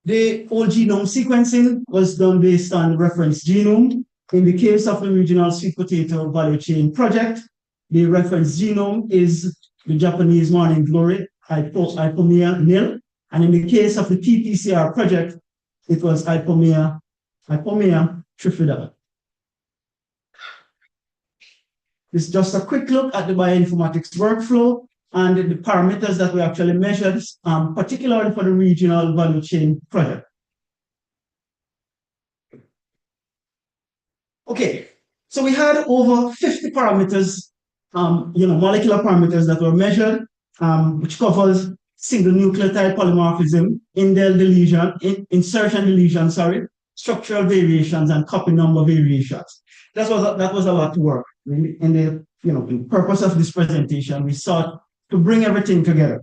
The whole genome sequencing was done based on reference genome. In the case of the Regional Sweet Potato Value Chain Project, the reference genome is the Japanese morning glory, Ipomea nil. And in the case of the PPCR project, it was Ipomea trifida. This is just a quick look at the bioinformatics workflow and the parameters that we actually measured, particularly for the Regional Value Chain Project. Okay, so we had over 50 parameters, molecular parameters that were measured, which covers single nucleotide polymorphism, indel deletion, insertion deletion, structural variations, and copy number variations. That was a lot of work. In the purpose of this presentation, we sought to bring everything together.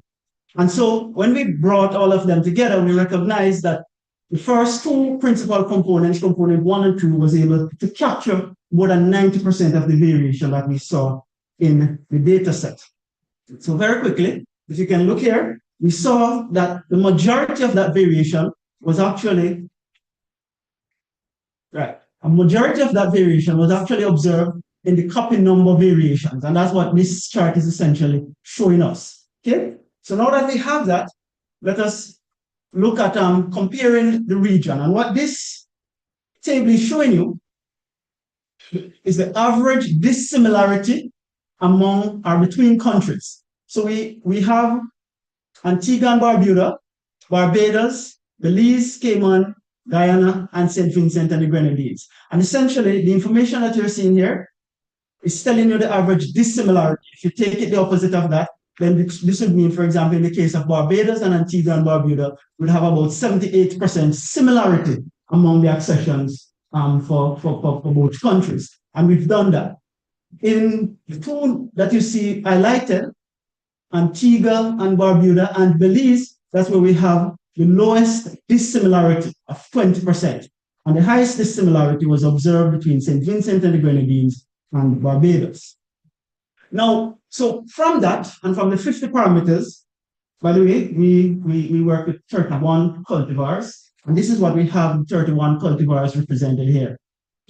And so when we brought all of them together, we recognized that the first two principal components, component 1 and 2, was able to capture more than 90% of the variation that we saw in the data set. So very quickly, if you can look here, we saw that the majority of that variation was actually, a majority of that variation was actually observed in the copy number variations. And that's what this chart is essentially showing us. Okay, so now that we have that, let us look at comparing the region. And what this table is showing you is the average dissimilarity among or between countries. So we have Antigua and Barbuda, Barbados, Belize, Cayman, Guyana, and St. Vincent and the Grenadines. And essentially, the information that you're seeing here is telling you the average dissimilarity. If you take it the opposite of that, then this would mean, for example, in the case of Barbados and Antigua and Barbuda, we'd have about 78% similarity among the accessions for both countries. And we've done that. In the two that you see highlighted, Antigua and Barbuda and Belize, that's where we have the lowest dissimilarity of 20%. And the highest dissimilarity was observed between St. Vincent and the Grenadines and Barbados. Now, so from that, and from the 50 parameters, by the way, we work with 31 cultivars, and this is what we have 31 cultivars represented here.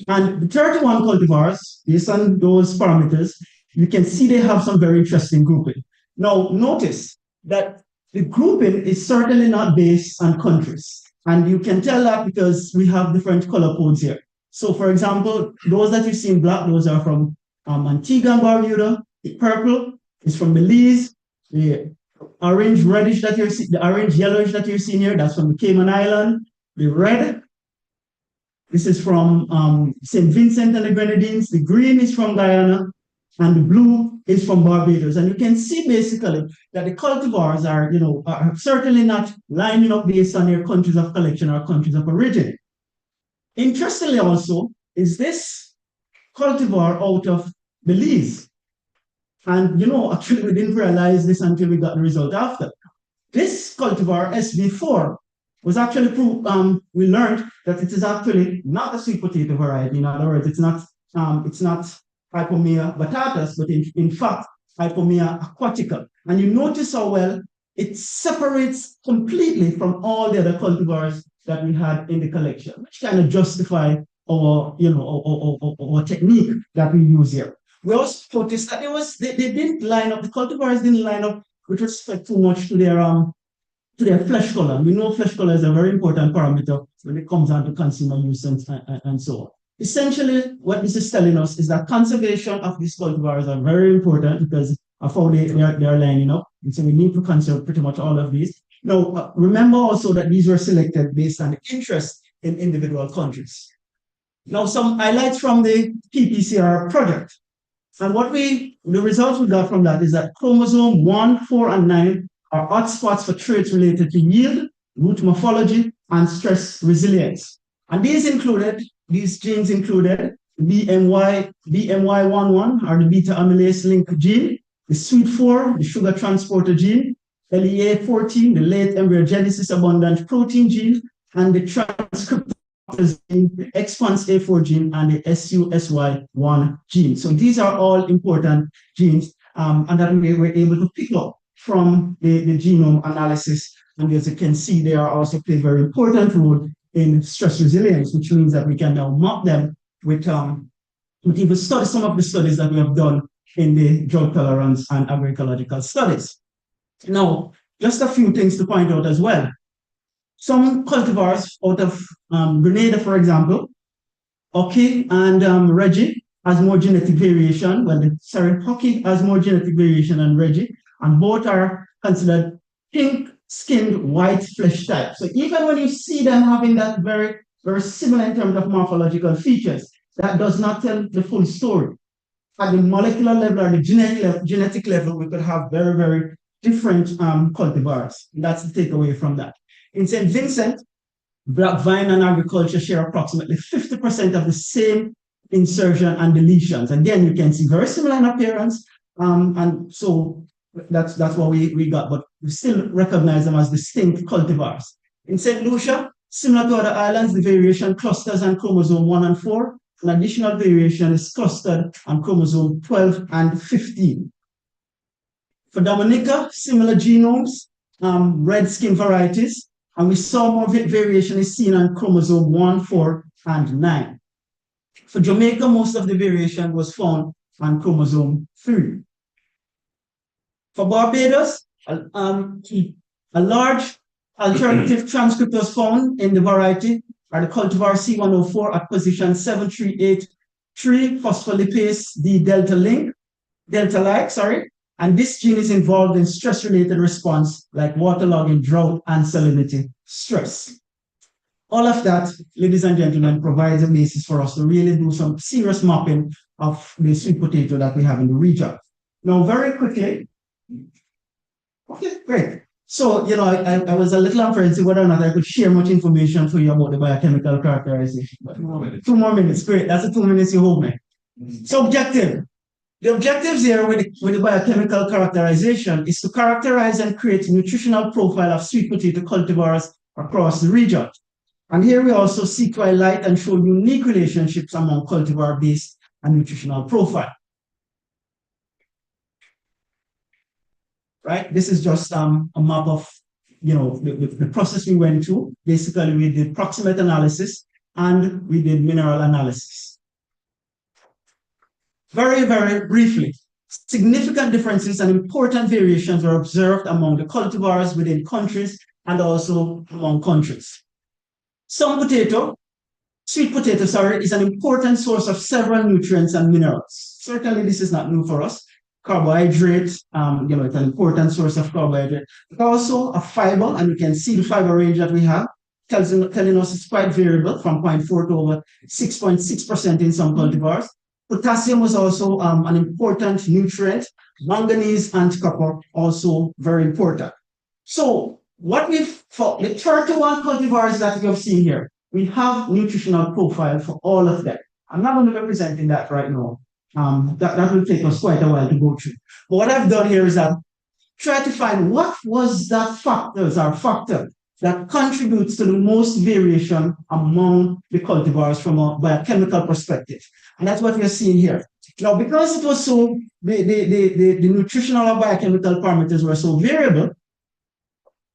And the 31 cultivars, based on those parameters, you can see they have some very interesting grouping. Now, notice that the grouping is certainly not based on countries. And you can tell that because we have different color codes here. So, for example, those that you see in black, those are from Antigua and Barbuda. The purple is from Belize. The orange reddish that you're seeing, the orange yellowish that you're seeing here, that's from the Cayman Island. The red This is from St. Vincent and the Grenadines. The green is from Guyana, and the blue is from Barbados. And you can see basically that the cultivars are certainly not lining up based on their countries of collection or countries of origin. Interestingly also is this cultivar out of Belize. And actually we didn't realize this until we got the result after. This cultivar, SB4, was actually we learned that it is actually not a sweet potato variety. In other words, it's not Hypomea batatas, but in fact, Hypomea aquatica. And you notice how well it separates completely from all the other cultivars that we had in the collection, which kind of justify our technique that we use here. We also noticed that they didn't line up, the cultivars didn't line up with respect too much to their flesh color. We know flesh color is a very important parameter when it comes down to consumer use and so on. Essentially, what this is telling us is that conservation of these cultivars are very important because of how they are lining up. And so we need to conserve pretty much all of these. Now, remember also that these were selected based on the interest in individual countries. Now, some highlights from the PPCR project. And the results we got from that is that chromosome 1, 4, and 9 are hotspots for traits related to yield, root morphology, and stress resilience. And these genes included BMY11, or the beta amylase link gene, the SWEET4, the sugar transporter gene, LEA14, the late embryogenesis abundant protein gene, and the transcriptase gene, the XPANS-A4 gene, and the SUSY1 gene. So these are all important genes, and that we were able to pick up from the genome analysis. And as you can see, they are also play a very important role in stress resilience, which means that we can now map them with even some of the studies that we have done in the drought tolerance and agroecological studies. Now, just a few things to point out as well. Some cultivars out of Grenada, for example, Hockey and Reggie has more genetic variation. Well, Hockey has more genetic variation than Reggie, and both are considered pink-skinned white flesh type. So even when you see them having that very, very similar in terms of morphological features, that does not tell the full story. At the molecular level or the genetic level, we could have very, very different cultivars. That's the takeaway from that. In St. Vincent, black vine and agriculture share approximately 50% of the same insertion and deletions. Again, you can see very similar in appearance, and so that's what we got, but we still recognize them as distinct cultivars. In St. Lucia, similar to other islands, the variation clusters on chromosome 1 and 4. An additional variation is clustered on chromosome 12 and 15. For Dominica, similar genomes, red skin varieties, and we saw more variation is seen on chromosome 1, 4, and 9. For Jamaica, most of the variation was found on chromosome 3. For Barbados, a large alternative transcript was found in the variety are the cultivar C104 at position 7383 phospholipase D delta-like, and this gene is involved in stress-related response like waterlogging, drought, and salinity stress. All of that, ladies and gentlemen, provides a basis for us to really do some serious mapping of the sweet potato that we have in the region. Now, very quickly, okay, great. So, I was a little apprehensive whether or not I could share much information for you about the biochemical characterization. But 2 more minutes, great. That's the 2 minutes you hold me. So, objective. The objectives here with the biochemical characterization is to characterize and create a nutritional profile of sweet potato cultivars across the region. And here we also seek to highlight and show unique relationships among cultivar-based and nutritional profile. Right? This is just a map of, the process we went through. Basically, we did proximate analysis and we did mineral analysis. Very, very briefly, significant differences and important variations were observed among the cultivars within countries and also among countries. Sweet potato, is an important source of several nutrients and minerals. Certainly, this is not new for us. Carbohydrates, it's an important source of carbohydrate, but also a fiber, and you can see the fiber range that we have. telling us it's quite variable from 0.4 to over 6.6% in some cultivars. Potassium was also an important nutrient. Manganese and copper also very important. So what for the 31 cultivars that we have seen here, we have nutritional profile for all of them. I'm not going to be presenting that right now. That will take us quite a while to go through. But what I've done here is that try to find what was that factor that contributes to the most variation among the cultivars from a biochemical perspective. And that's what we're seeing here. Now, because it was so, the nutritional or biochemical parameters were so variable,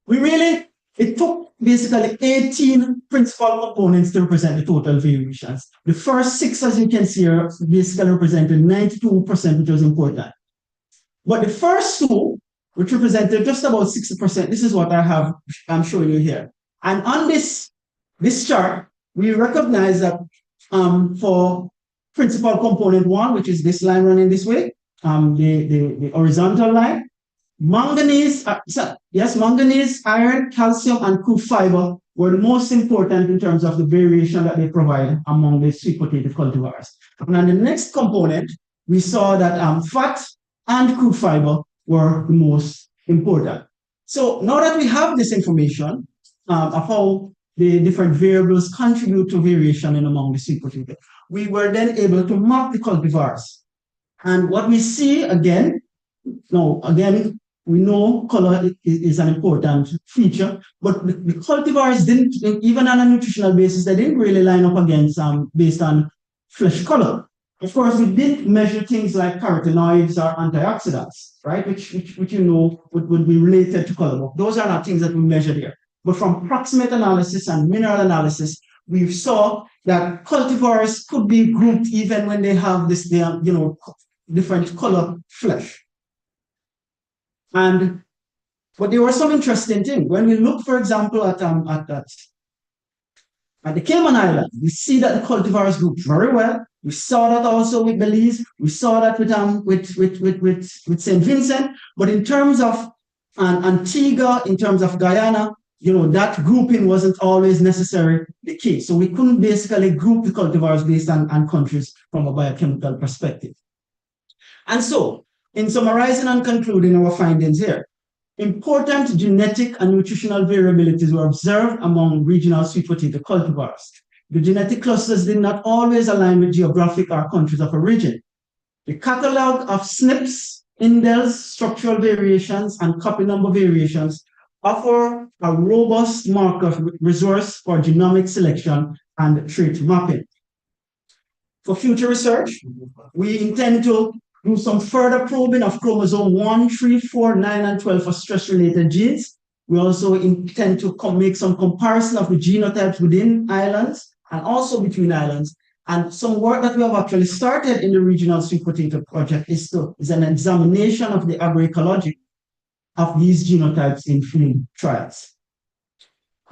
it took basically 18 principal components to represent the total variations. The first 6, as you can see here, basically represented 92%, which was important. But the first 2, which represented just about 60%, this is what I'm showing you here. And on this chart, we recognize that for principal component 1, which is this line running this way, the horizontal line, manganese, iron, calcium, and crude fiber were the most important in terms of the variation that they provide among the sweet potato cultivars. And on the next component, we saw that fat and crude fiber were the most important. So now that we have this information of how the different variables contribute to variation in among the sweet potato, we were then able to map the cultivars. And what we see again, we know color is an important feature, but the cultivars didn't, even on a nutritional basis, they didn't really line up against based on flesh color. Of course, we didn't measure things like carotenoids or antioxidants, right? Which you know would be related to color. Those are not things that we measured here. But from proximate analysis and mineral analysis, we saw that cultivars could be grouped even when they have this, different color flesh. But there were some interesting things. When we look, for example, at the Cayman Islands, we see that the cultivars group very well. We saw that also with Belize. We saw that with St. Vincent. But in terms of Antigua, in terms of Guyana, that grouping wasn't always necessarily the case. So we couldn't basically group the cultivars based on countries from a biochemical perspective. And so, in summarizing and concluding our findings here, important genetic and nutritional variabilities were observed among regional sweet potato cultivars. The genetic clusters did not always align with geographic or countries of origin. The catalog of SNPs, indels, structural variations, and copy number variations offer a robust marker resource for genomic selection and trait mapping. For future research, we intend to do some further probing of chromosome 1, 3, 4, 9, and 12 for stress-related genes. We also intend to make some comparison of the genotypes within islands and also between islands. And some work that we have actually started in the Regional Sweet Potato Project is an examination of the agroecology of these genotypes in field trials.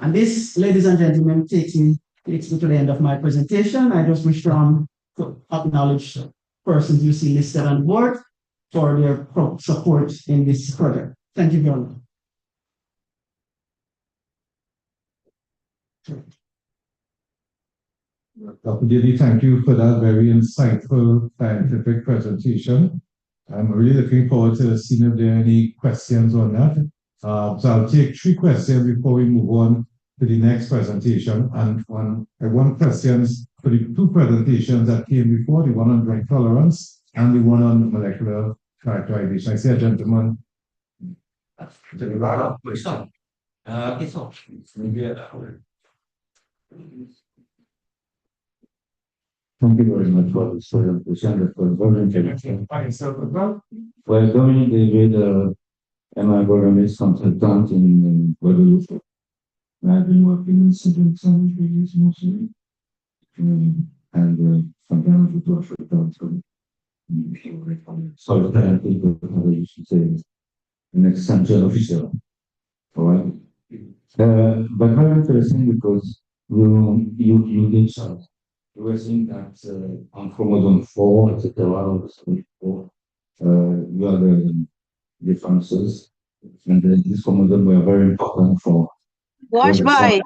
And this, ladies and gentlemen, takes me to the end of my presentation. I just wish to acknowledge persons you see listed on the board for their support in this project. Thank you very much. Dr. Didi, thank you for that very insightful scientific presentation. I'm really looking forward to seeing if there are any questions on that. So I'll take 3 questions before we move on to the next presentation. And I want questions for the 2 presentations that came before, the one on drug tolerance and the one on molecular characterization. I see a gentleman. Thank you very much for this presentation. Well, Dominic David, am I agronomist consultant in Guadeloupe? I've been working in civil science areas mostly, and sometimes with Africa. So I think what I used to say is an essential officer. All right. But very interesting because you did some. You were saying that on chromosome 4, etc., you have the differences, and these chromosomes were very important for. Watch by.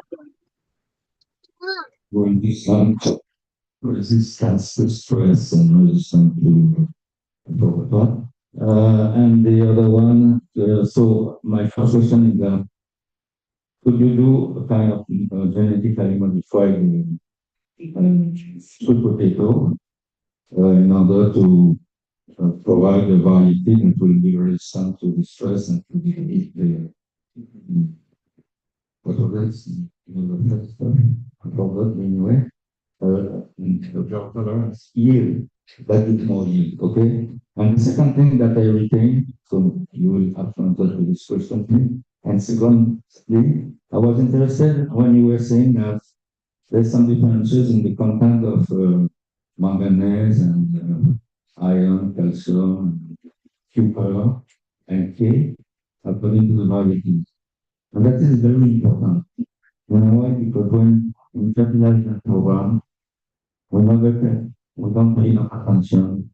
resistance to stress and resistance to what. And the other one, so my first question is, could you do a kind of genetically modified sweet potato in order to provide the variety that will be resistant to the stress and to the what was that? I forgot anyway. Drought tolerance. Yield. That is more yield, okay? And the second thing that I retain, so you will have to answer to this question. And secondly, I was interested when you were saying that there's some differences in the content of manganese and iron, calcium, copper, and K according to the varieties. And that is very important. You know why? Because when we fertilize the program, we don't pay enough attention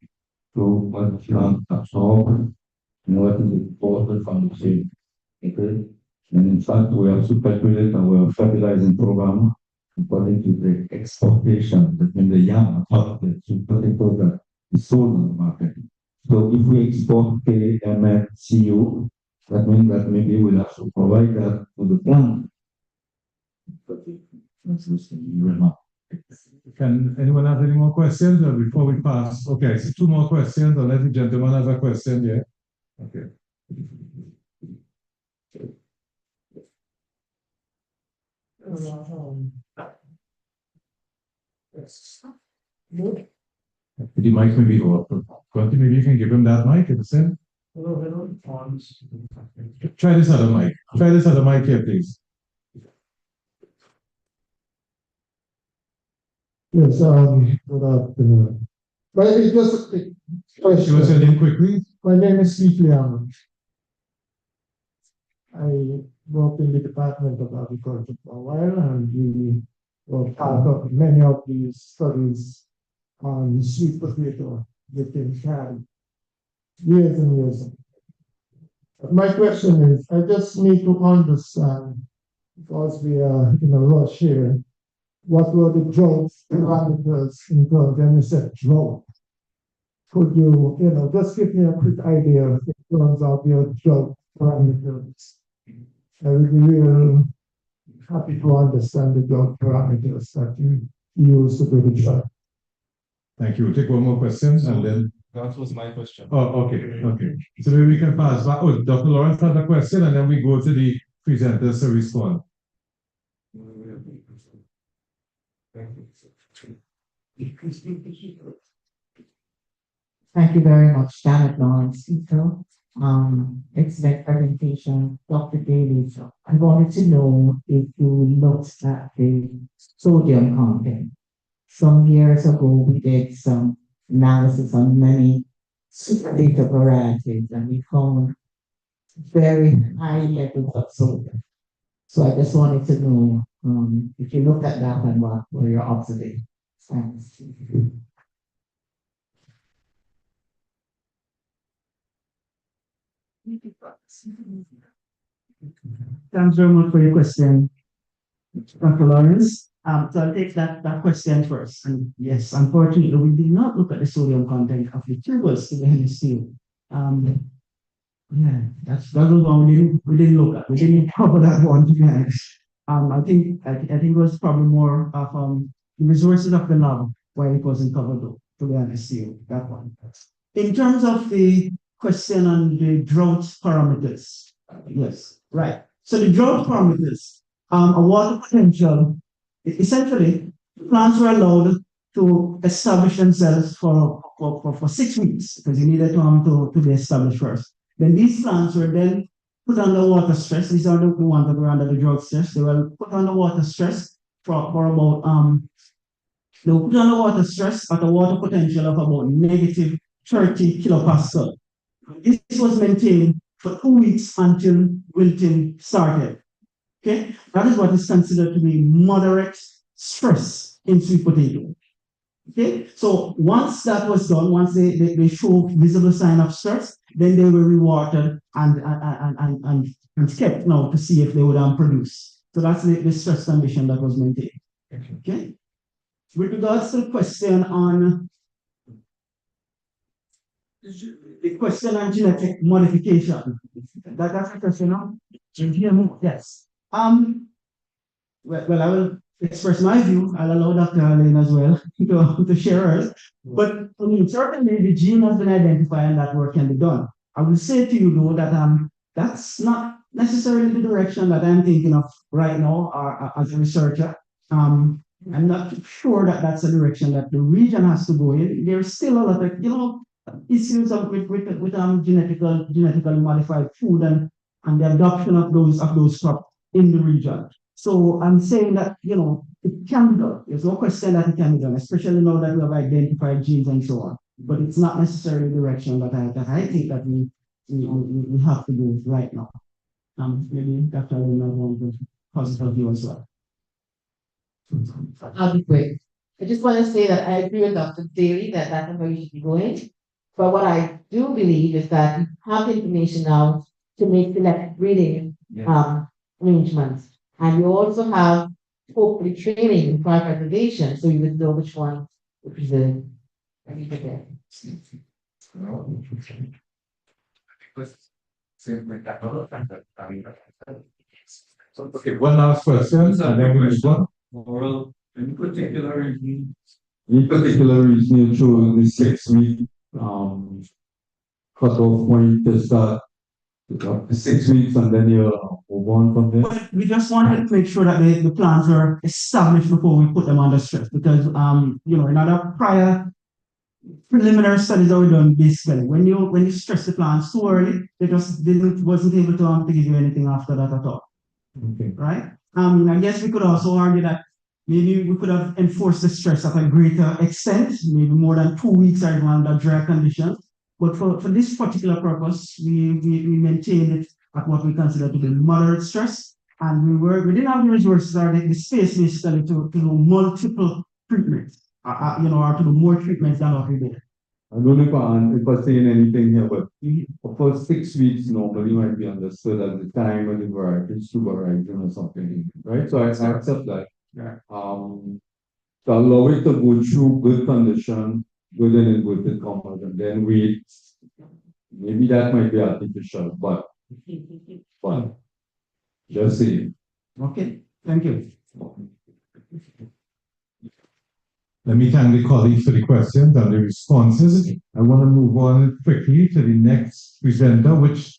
to what the plant absorbs and what is important from the seed. Okay? And in fact, we have to calculate our fertilizing program according to the exportation, that means the young of the sweet potato that is sold on the market. So if we export K, Mn, Cu, that means that maybe we'll have to provide that to the plant. Can anyone have any more questions or before we pass? Okay, so 2 more questions, unless the gentleman has a question, yeah? Okay. The mic may be open. Maybe you can give him that mic, it's in. Try this other mic. Try this other mic here, please. Yes, good afternoon. Maybe just a quick Give us your question. name quickly. My name is Steve Liam. I worked in the Department of Agriculture for a while, and we were part of many of these studies on sweet potato within Cali, years and years ago. But my question is, I just need to understand, because we are in a rush here, what were the drought parameters in terms, when you said drought? Could you, just give me a quick idea in terms of your drought parameters? I would be real happy to understand the drought parameters that you use to do the drought. Thank you. We'll take one more question and then. That was my question. Oh, okay. So maybe we can pass back. Oh, Dr. Lawrence has a question and then we go to the presenters to respond. Thank you very much, Janet Lawrence. Excellent presentation, Dr. Daly. I wanted to know if you looked at the sodium content. Some years ago, we did some analysis on many sweet potato varieties, and we found very high levels of sodium. So I just wanted to know if you looked at that and what were your observations. Thanks. Thanks very much for your question, Dr. Lawrence. So I'll take that question first. And yes, unfortunately, we did not look at the sodium content of the tubers in the hemisphere. Yeah, that was one we didn't look at. We didn't cover that one, to be honest. I think it was probably more of the resources of the lab why it wasn't covered though, to be honest, that one. In terms of the question on the drought parameters, yes, right. So the drought parameters, a water potential, essentially, plants were allowed to establish themselves for 6 weeks because you needed to be established first. Then these plants were then put under water stress. These are the ones that were under the drought stress. They were put under water stress for about they were put under water stress at a water potential of about negative 30 kilopascal. This was maintained for 2 weeks until wilting started. Okay, that is what is considered to be moderate stress in sweet potato. Okay, so once that was done, once they show visible sign of stress, then they were rewatered and kept now to see if they would produce. So that's the stress condition that was maintained. Okay. With regards to the question on genetic modification, that's a question, no? GMO, yes. Well, I will express my view. I'll allow Dr. Alain as well to share hers. But I mean, certainly the gene has been identified and that work can be done. I will say to you though that that's not necessarily the direction that I'm thinking of right now as a researcher. I'm not sure that that's the direction that the region has to go in. There's still a lot of issues with genetically modified food and the adoption of those crops in the region. So I'm saying that it can be done. There's no question that it can be done, especially now that we have identified genes and so on. But it's not necessarily the direction that I think that we have to do right now. Maybe Dr. Luna want to positive view as well. I'll be quick. I just want to say that I agree with Dr. Daly that that's where we should be going. But what I do believe is that we have information now to make select breeding arrangements. And you also have hopefully training in crop preservation, so you would know which one to preserve. Okay, one last question, and then we move on. Well, in particular reason you're showing the 6 week cutoff point to start 6 weeks and then you move on from there. But we just wanted to make sure that the plans are established before we put them under stress, because in other prior preliminary studies that were done, basically when you stress the plans too early, they just wasn't able to give you anything after that at all. Okay. Right? I guess we could also argue that maybe we could have enforced the stress at a greater extent, maybe more than 2 weeks or even under dry conditions. But for this particular purpose, we maintained it at what we consider to be moderate stress. And we didn't have the resources or the space basically to do multiple treatments, or to do more treatments than what we did. I don't know if I'm saying anything here, but of course 6 weeks normally might be understood as the time when the variety is super rising or something, right? So I accept that. Yeah. To allow it to go through good condition, good and inverted commas, and then wait. Maybe that might be artificial, but just saying. Okay, thank you. Let me thank the colleagues for the questions and the responses. I want to move on quickly to the next presenter, which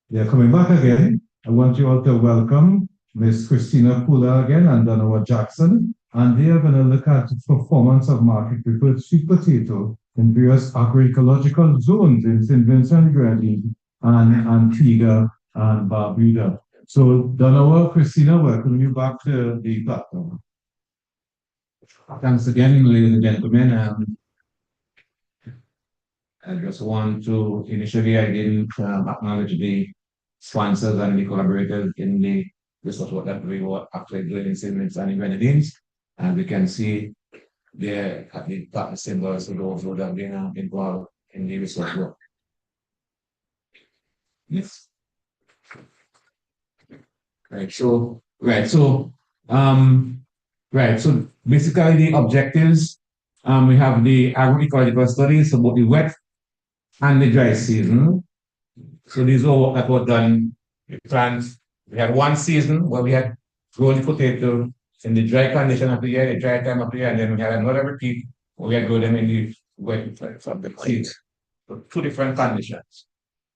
they are coming back again. I want you all to welcome Ms. Christina Pula again and Donowa Jackson. And they are going to look at the performance of market preferred sweet potato in various agroecological zones in St. Vincent, Grenadine, and Antigua and Barbuda. So Donowa, Christina, welcome you back to the platform. Thanks again, ladies and gentlemen. I just want to initially, I didn't acknowledge the sponsors and the collaborators in the research work that we were actually doing in St. Vincent and Grenadines. And we can see there at the partner symbols of those who have been involved in the research work. Yes. So basically the objectives, we have the agroecological studies, so both the wet and the dry season. So these are what was done with plants. We had one season where we had grown the potato in the dry condition of the year, the dry time of the year, and then we had another repeat where we had grown them in the wet from the seeds. So 2 different conditions.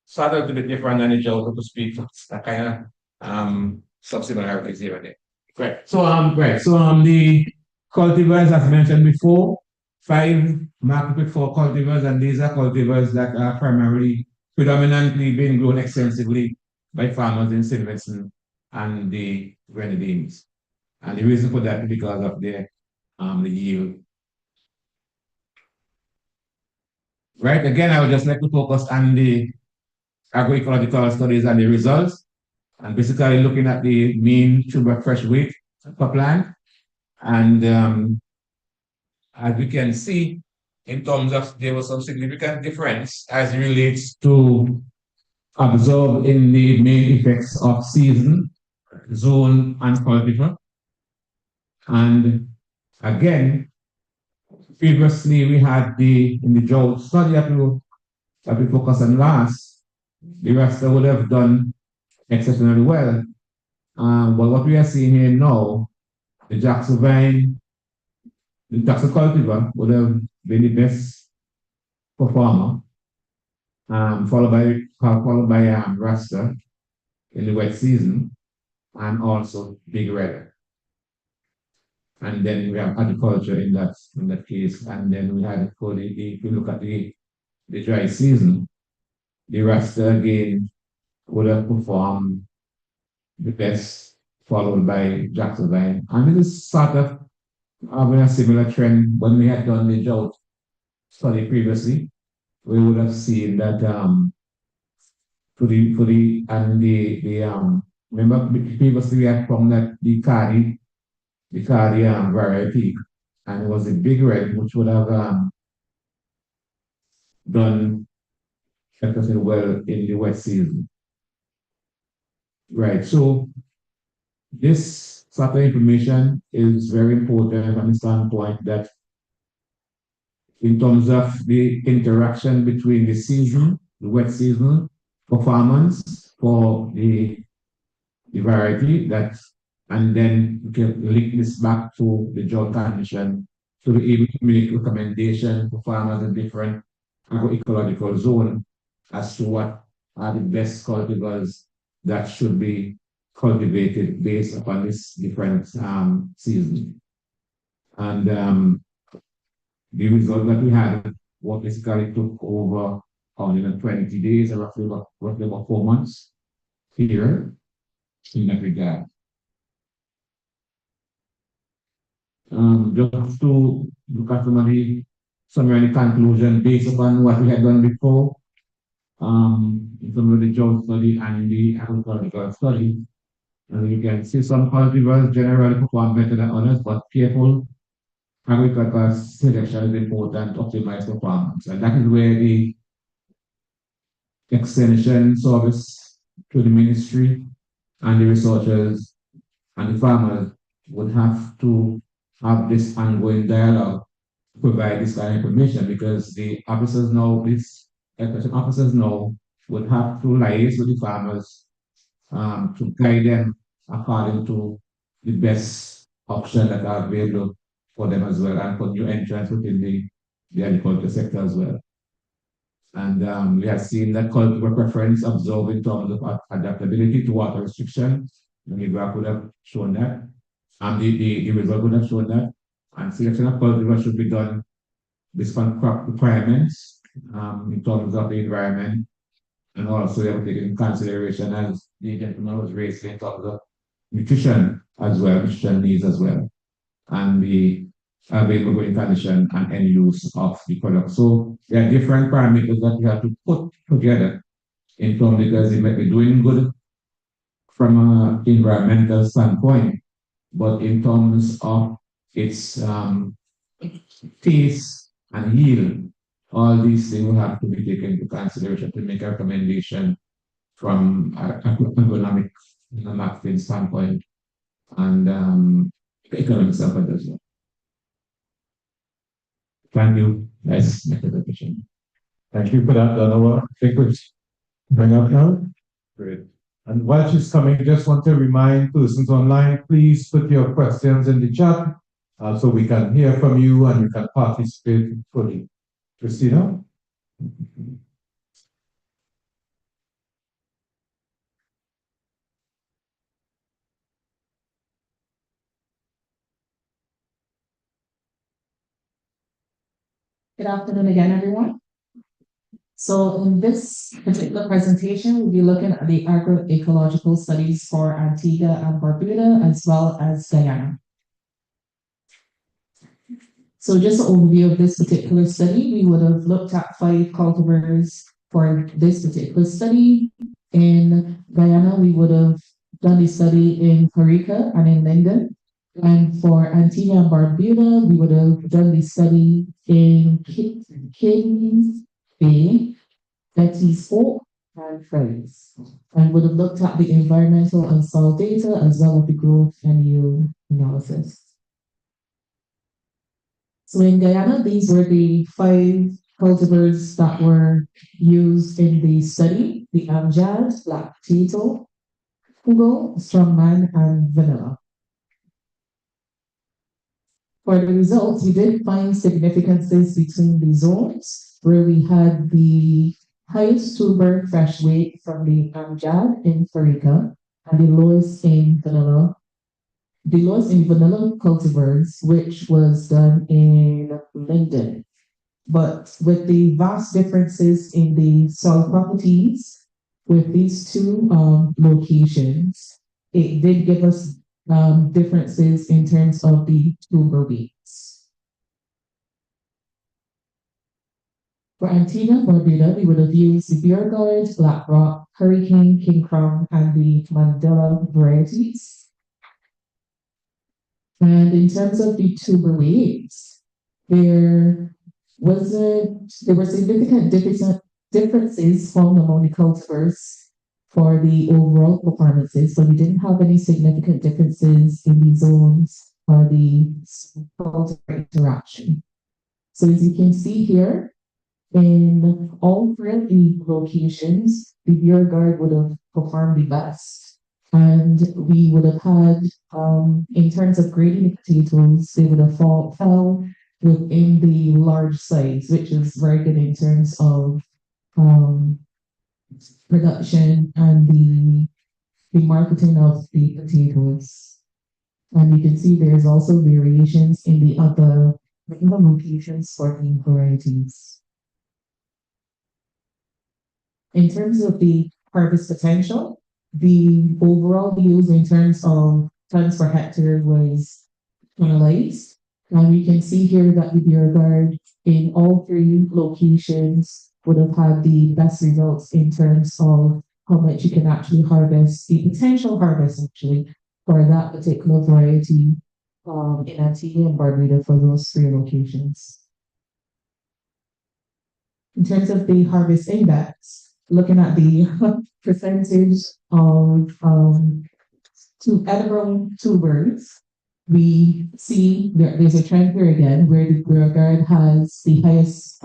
So a little bit different than the drought, so to speak. That kind of sub-similarities here and there. Right. So the cultivars, as mentioned before, 5 market for cultivars, and these are cultivars that are predominantly being grown extensively by farmers in St. Vincent and the Grenadines. And the reason for that is because of the yield. Right, again, I would just like to focus on the agroecological studies and the results, and basically looking at the mean tuber fresh weight per plant. And as we can see, in terms of there was some significant difference as it relates to observed in the main effects of season, zone, and cultivar. And Again, previously we had in the drought study that we focused on last, the raster would have done exceptionally well. But what we are seeing here now, the Jackson vine, the Jackson cultivar would have been the best performer, followed by raster in the wet season, and also big red. And then we have agriculture in that case. And then we had for if you look at the dry season, the raster again would have performed the best, followed by Jackson vine. And it is sort of having a similar trend when we had done the drought study previously. We would have seen that remember previously we had found that the Cardi variety, and it was a big red which would have done exceptionally well in the wet season. Right, so this sort of information is very important from the standpoint that in terms of the interaction between the wet season performance for the variety, and then we can link this back to the drought condition to be able to make recommendations for farmers in different agroecological zones as to what are the best cultivars that should be cultivated based upon this different season. And the result that we had, what basically took over 120 days, roughly about 4 months here in that regard. Just to look at some of the summary conclusion based upon what we had done before, in some of the drought study and the agricultural study. And you can see some cultivars generally perform better than others, but careful agricultural selection is important to optimize performance. And that is where the extension service to the ministry and the researchers and the farmers would have to have this ongoing dialogue to provide this kind of information, because the officers now, would have to liaise with the farmers to guide them according to the best option that are available for them as well, and for new entrants within the agriculture sector as well. And we have seen that cultivar preference observed in terms of adaptability to water restrictions. The graph would have shown that, and the result would have shown that. And selection of cultivar should be done based on crop requirements in terms of the environment, and also we have taken in consideration, as the gentleman was raising, in terms of nutrition as well, nutrition needs as well, and the available growing condition and end use of the product. So there are different parameters that we have to put together in terms, because it might be doing good from an environmental standpoint, but in terms of its taste and yield, all these things will have to be taken into consideration to make a recommendation from an economic marketing standpoint and economic standpoint as well. Thank you. Nice presentation. Thank you for that, Donovan. I think we bring up now. Great. And while she's coming, just want to remind persons online, please put your questions in the chat so we can hear from you and you can participate fully. Christina? Good afternoon again, everyone. So in this particular presentation, we'll be looking at the agroecological studies for Antigua and Barbuda, as well as Guyana. So just an overview of this particular study, we would have looked at 5 cultivars for this particular study. In Guyana, we would have done the study in Carica and in Linden. And for Antigua and Barbuda, we would have done the study in Kings Bay, Betty's Fork, and Ferries, and would have looked at the environmental and soil data as well as the growth and yield analysis. So in Guyana, these were the 5 cultivars that were used in the study: the Amjad, Black Potato, Hugo, Strongman, and Vanilla. For the results, we did find significances between the zones, where we had the highest tuber fresh weight from the Amjad in Farika and the lowest in Vanilla. The lowest in Vanilla cultivars, which was done in Linden. But with the vast differences in the soil properties with these 2 locations, it did give us differences in terms of the tuber weights. For Antigua and Barbuda, we would have used the Beauregard, Black Rock, Hurricane, King Crown, and the Mandela varieties. And in terms of the tuber weights, there were significant differences found among the cultivars for the overall performances, but we didn't have any significant differences in the zones or the cultivar interaction. So as you can see here, in all 3 of the locations, the Beauregard would have performed the best. And we would have had, in terms of grading the potatoes, they would have fell within the large size, which is very good in terms of production and the marketing of the potatoes. And you can see there's also variations in the other locations for the varieties. In terms of the harvest potential, the overall yield in terms of tons per hectare was analyzed. And we can see here that the Beauregard in all 3 locations would have had the best results in terms of how much you can actually harvest, the potential harvest actually, for that particular variety in Antigua and Barbuda for those 3 locations. In terms of the harvest index, looking at the percentage of edible tubers, we see there's a trend here again where the Beauregard has the highest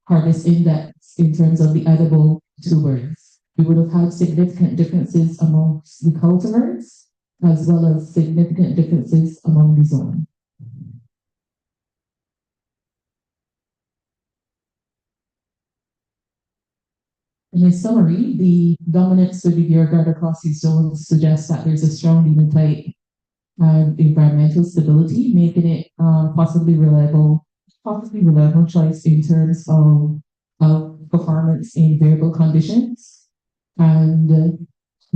harvest index in terms of the edible tubers. We would have had significant differences amongst the cultivars as well as significant differences among the zone. In summary, the dominance of the Beauregard across these zones suggests that there's a strong phenotype and environmental stability, making it possibly reliable choice in terms of performance in variable conditions. And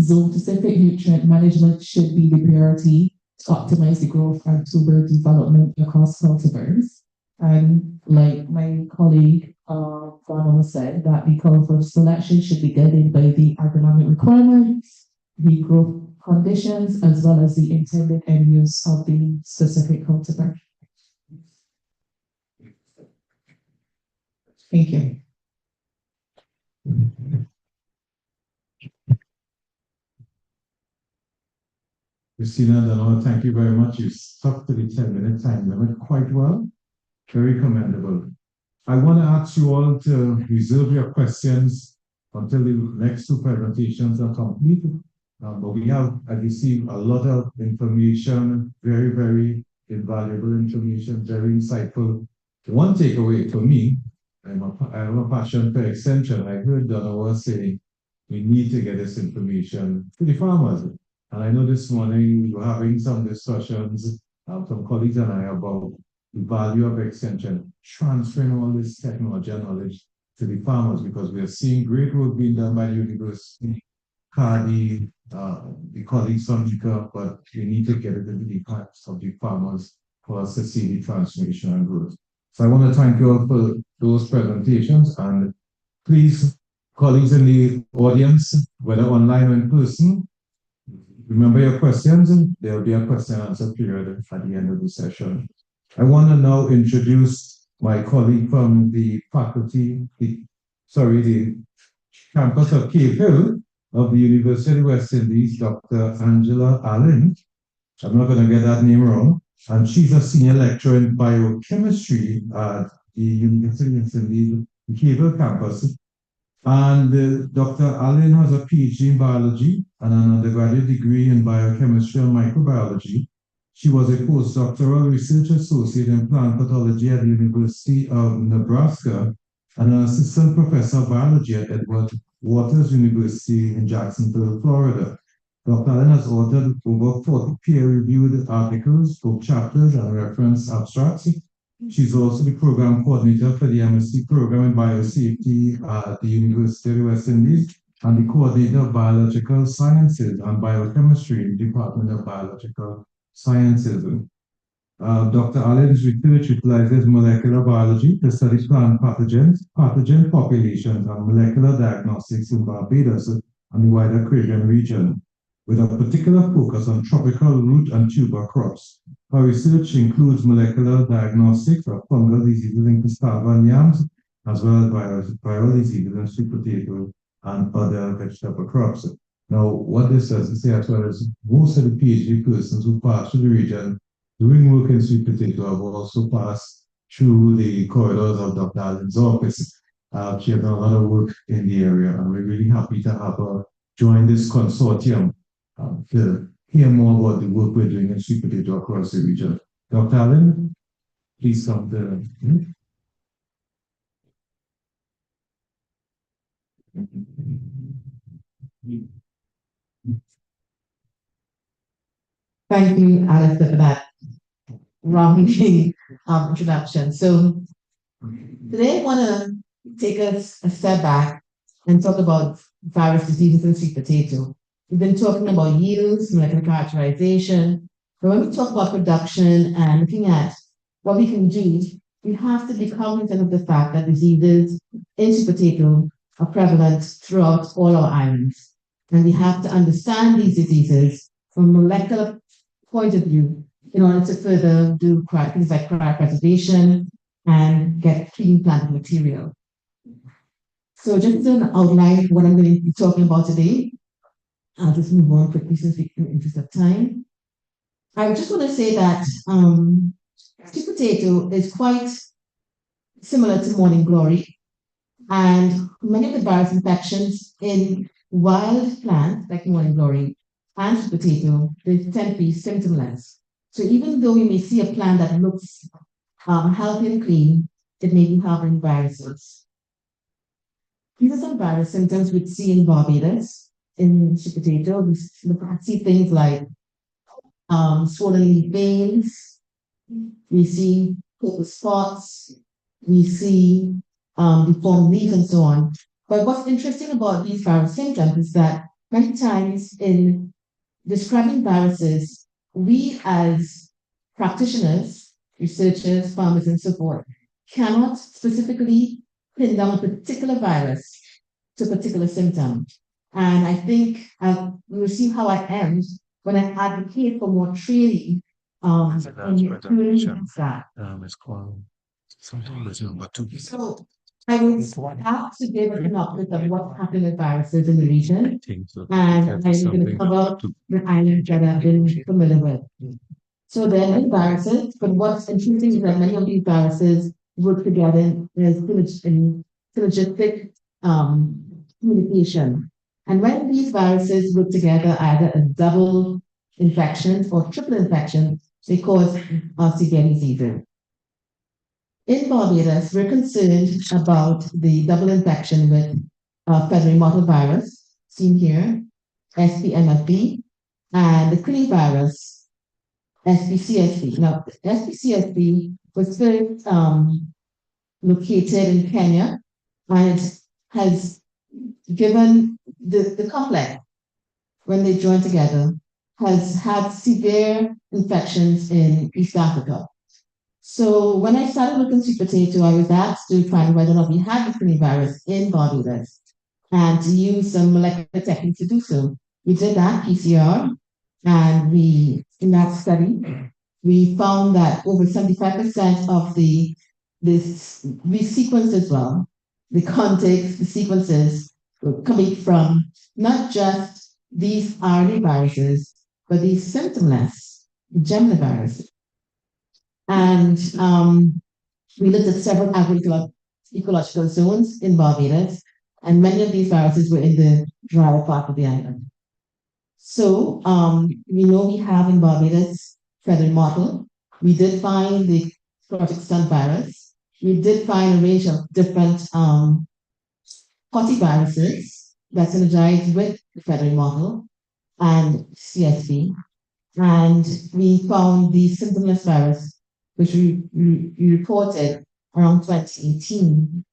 zone-specific nutrient management should be the priority to optimize the growth and tuber development across cultivars. And like my colleague Donald said, that the cultivar selection should be guided by the agronomic requirements, the growth conditions, as well as the intended end use of the specific cultivar. Thank you. Christina Donovan, thank you very much. You stuck to the 10-minute time limit quite well. Very commendable. I want to ask you all to reserve your questions until the next 2 presentations are complete. But we have, as you see, a lot of information, very, very invaluable information, very insightful. One takeaway for me, I have a passion for extension. I heard Donovan say we need to get this information to the farmers. And I know this morning we were having some discussions, some colleagues and I, about the value of extension, transferring all this technology and knowledge to the farmers, because we are seeing great work being done by the university, CARDI, the colleagues from ICA, but we need to get it into the hands of the farmers for us to see the transformation and growth. So I want to thank you all for those presentations, and please, colleagues in the audience, whether online or in person, remember your questions, and there will be a question and answer period at the end of the session. I want to now introduce my colleague from the faculty, the campus of Cave Hill of the University of West Indies, Dr. Angela Allen. I'm not going to get that name wrong. and she's a senior lecturer in biochemistry at the University of the Cable campus. And Dr. Allen has a PhD in biology and an undergraduate degree in biochemistry and microbiology. She was a postdoctoral research associate in plant pathology at the University of Nebraska and an assistant professor of biology at Edward Waters University in Jacksonville, Florida. Dr. Allen has authored over 40 peer-reviewed articles, book chapters, and reference abstracts. She's also the program coordinator for the MSc program in biosafety at the University of the West Indies and the coordinator of biological sciences and biochemistry in the Department of Biological Sciences. Dr. Allen's research utilizes molecular biology to study plant pathogens, pathogen populations, and molecular diagnostics in Barbados and the wider Caribbean region, with a particular focus on tropical root and tuber crops. Her research includes molecular diagnostics of fungal diseases in cassava and yams, as well as viral diseases in sweet potato and other vegetable crops. Now, what this does is say, as well as most of the PhD persons who pass through the region doing work in sweet potato have also passed through the corridors of Dr. Allen's office. She has done a lot of work in the area, and we're really happy to have her join this consortium to hear more about the work we're doing in sweet potato across the region. Dr. Allen, please come to. Thank you, Alistair, for that rounding introduction. So today I want to take us a step back and talk about virus diseases in sweet potato. We've been talking about yields, molecular characterization, but when we talk about production and looking at what we can do, we have to be cognizant of the fact that diseases in sweet potato are prevalent throughout all our islands. And we have to understand these diseases from a molecular point of view in order to further do things like cryopreservation and get clean plant material. So just to outline what I'm going to be talking about today, I'll just move on quickly since we're in the interest of time. I just want to say that sweet potato is quite similar to morning glory, and many of the virus infections in wild plants like morning glory and sweet potato, they tend to be symptomless. So even though you may see a plant that looks healthy and clean, it may be harboring viruses. These are some virus symptoms we'd see in Barbados. In sweet potato, we see things like swollen leaf veins, we see purple spots, we see deformed leaves and so on. But what's interesting about these virus symptoms is that many times in describing viruses, we as practitioners, researchers, farmers, and so forth, cannot specifically pin down a particular virus to a particular symptom. And I think we will see how I end when I advocate for more training in that. So I will have to give an update of what's happening with viruses in the region, and I'm going to cover the islands that I've been familiar with. So there are many viruses, but what's interesting is that many of these viruses work together in synergistic communication. And when these viruses work together, either a double infection or triple infection, they cause severe diseases. In Barbados, we're concerned about the double infection with Feathery mottle virus, seen here, SPMFB, and the Crick virus, SPCSB. Now, SPCSB was first located in Kenya, and it has given the complex, when they join together, has had severe infections in East Africa. So when I started looking at sweet potato, I was asked to find whether or not we had the Crick virus in Barbados and to use some molecular techniques to do so. We did that, PCR, and in that study, we found that over 75% of we sequenced as well, the context, the sequences were coming from not just these RNA viruses, but these symptomless gemini viruses. And we looked at several ecological zones in Barbados, and many of these viruses were in the drier part of the island. So we know we have in Barbados feathery mottle. We did find the Project Stunt virus. We did find a range of different viruses that synergize with the feathery mottle and CSV. And we found the symptomless virus, which we reported around 2018.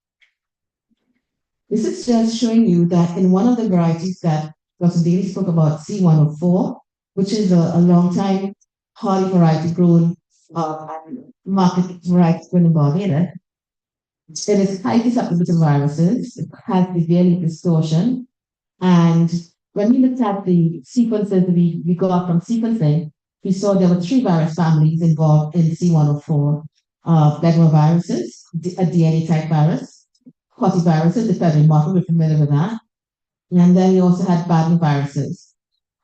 This is just showing you that in one of the varieties that Dr. Daly spoke about, C104, which is a long time hardy variety grown, market variety grown in Barbados, it is highly susceptible to viruses. It has severe distortion. And when we looked at the sequences we got from sequencing, we saw there were 3 virus families involved in C104, viruses, a DNA type virus, viruses, the feathery mottle, we're familiar with that. And then we also had viruses.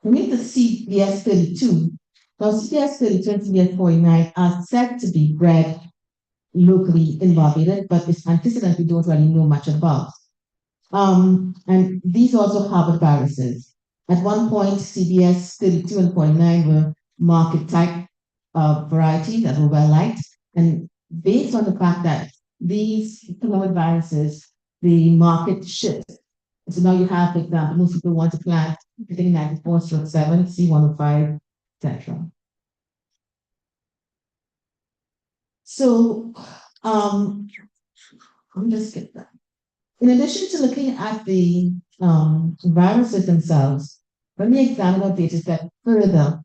We need the CBS32. Now, CBS32 and CBS49 are said to be bred locally in Barbados, but it's antecedent we don't really know much about. And these also harbor viruses. At one point, CBS 32 and 49 were market type varieties that were well liked. And based on the fact that these viruses, the market shifts. So now you have, for example, most people want to plant 94/7, C105, etc. So, let me just get that. In addition to looking at the viruses themselves, when we examine our data set further,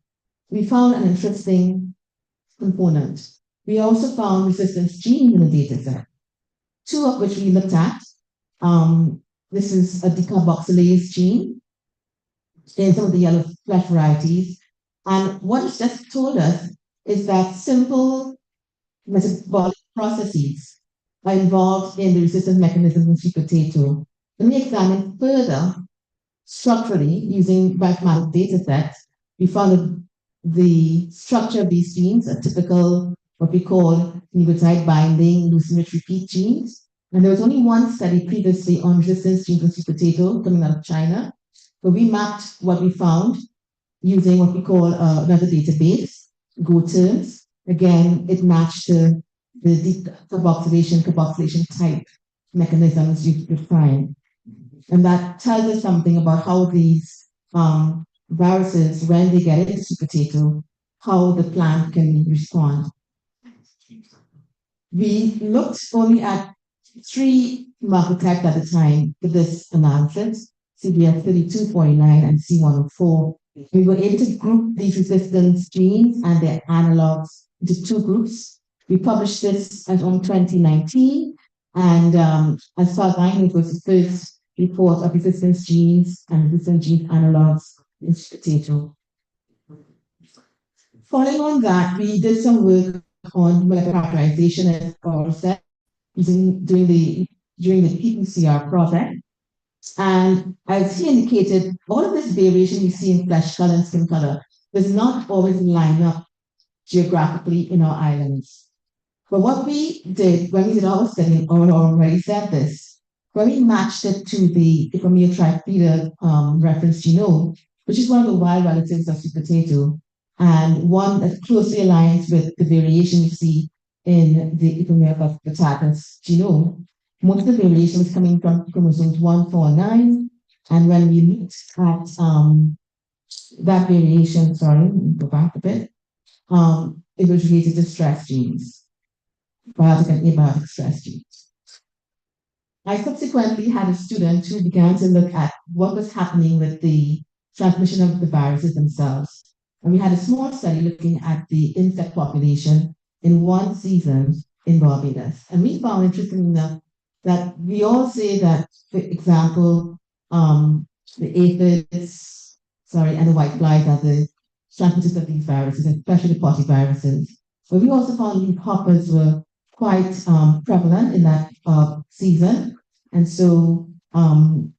we found an interesting component. We also found resistance genes in the data set, 2 of which we looked at. This is a decarboxylase gene in some of the yellow flesh varieties. And what it's just told us is that simple metabolic processes are involved in the resistance mechanisms in sweet potato. When we examine further structurally using bioinformatics data sets, we found that the structure of these genes are typical, what we call nucleotide binding, leucine-rich repeat genes. And there was only one study previously on resistance genes in sweet potato coming out of China, where we mapped what we found using what we call another database, GoTerms. Again, it matched the carboxylation type mechanisms you could find. And that tells us something about how these viruses, when they get into sweet potato, how the plant can respond. We looked only at 3 marker types at the time for this analysis, CBS 3249 and C104. We were able to group these resistance genes and their analogs into 2 groups. We published this in 2019, and as far as I know, it was the first report of resistance genes and resistance gene analogs in sweet potato. Following on that, we did some work on molecular characterization and concept during the PPCR project. And as he indicated, all of this variation you see in flesh color and skin color does not always line up geographically in our islands. But what we did when we did our study, or already said this, when we matched it to the Ipomoea trifida reference genome, which is one of the wild relatives of sweet potato, and one that closely aligns with the variation you see in the Ipomoea vittatus genome. Most of the variation is coming from chromosomes 149, and when we looked at that variation, sorry, let me go back a bit, it was related to stress genes, biotic and abiotic stress genes. I subsequently had a student who began to look at what was happening with the transmission of the viruses themselves. And we had a small study looking at the insect population in one season in Barbados. And we found, interestingly enough, that we all say that, for example, the aphids, and the whiteflies are the transmitters of these viruses, especially the potiviruses. But we also found leafhoppers were quite prevalent in that season. And so some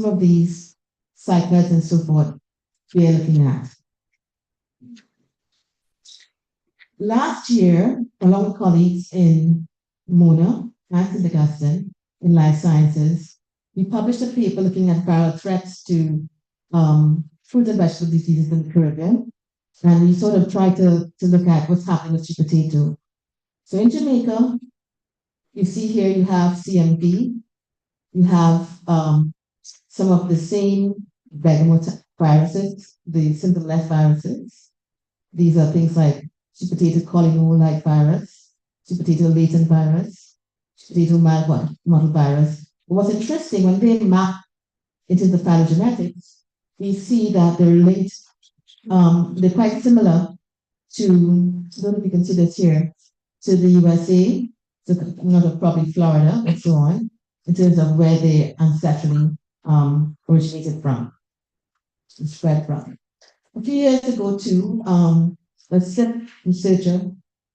of these cyclids and so forth we are looking at. last year, along with colleagues in Mona and St. Augustine in life sciences, we published a paper looking at viral threats to fruit and vegetable diseases in the Caribbean. And we sort of tried to look at what's happening with sweet potato. So in Jamaica, you see here you have CMV, you have some of the same bergamot viruses, the symptom-less viruses. These are things like sweet potato collinoid virus, sweet potato latent virus, sweet potato mottle virus. But what's interesting, when they map into the phylogenetics, we see that they're linked, they're quite similar to, I don't know if you can see this here, to the USA, so not probably Florida and so on, in terms of where they ancestrally originated from, spread from. A few years ago too, a SIP researcher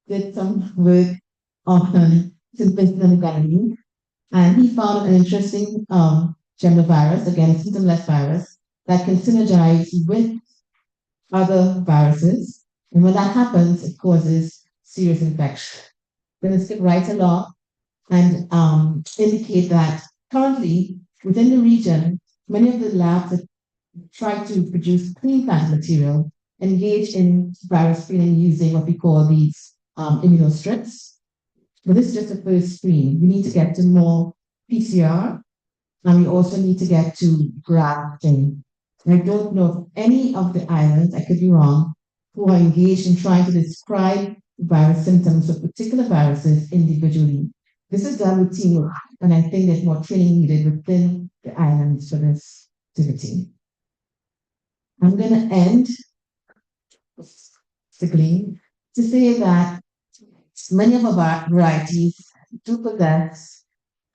did some work on symptom and he found an interesting virus, again, a symptomless virus, that can synergize with other viruses. And when that happens, it causes serious infection. I'm going to skip right along and indicate that currently within the region, many of the labs that try to produce clean plant material engage in virus screening using what we call these immunostrips. But this is just the first screen. We need to get to more PCR, and we also need to get to grafting. I don't know of any of the islands, I could be wrong, who are engaged in trying to describe virus symptoms of particular viruses individually. This is done with teamwork, and I think there's more training needed within the islands for this activity. I'm going to end basically to say that many of our varieties do possess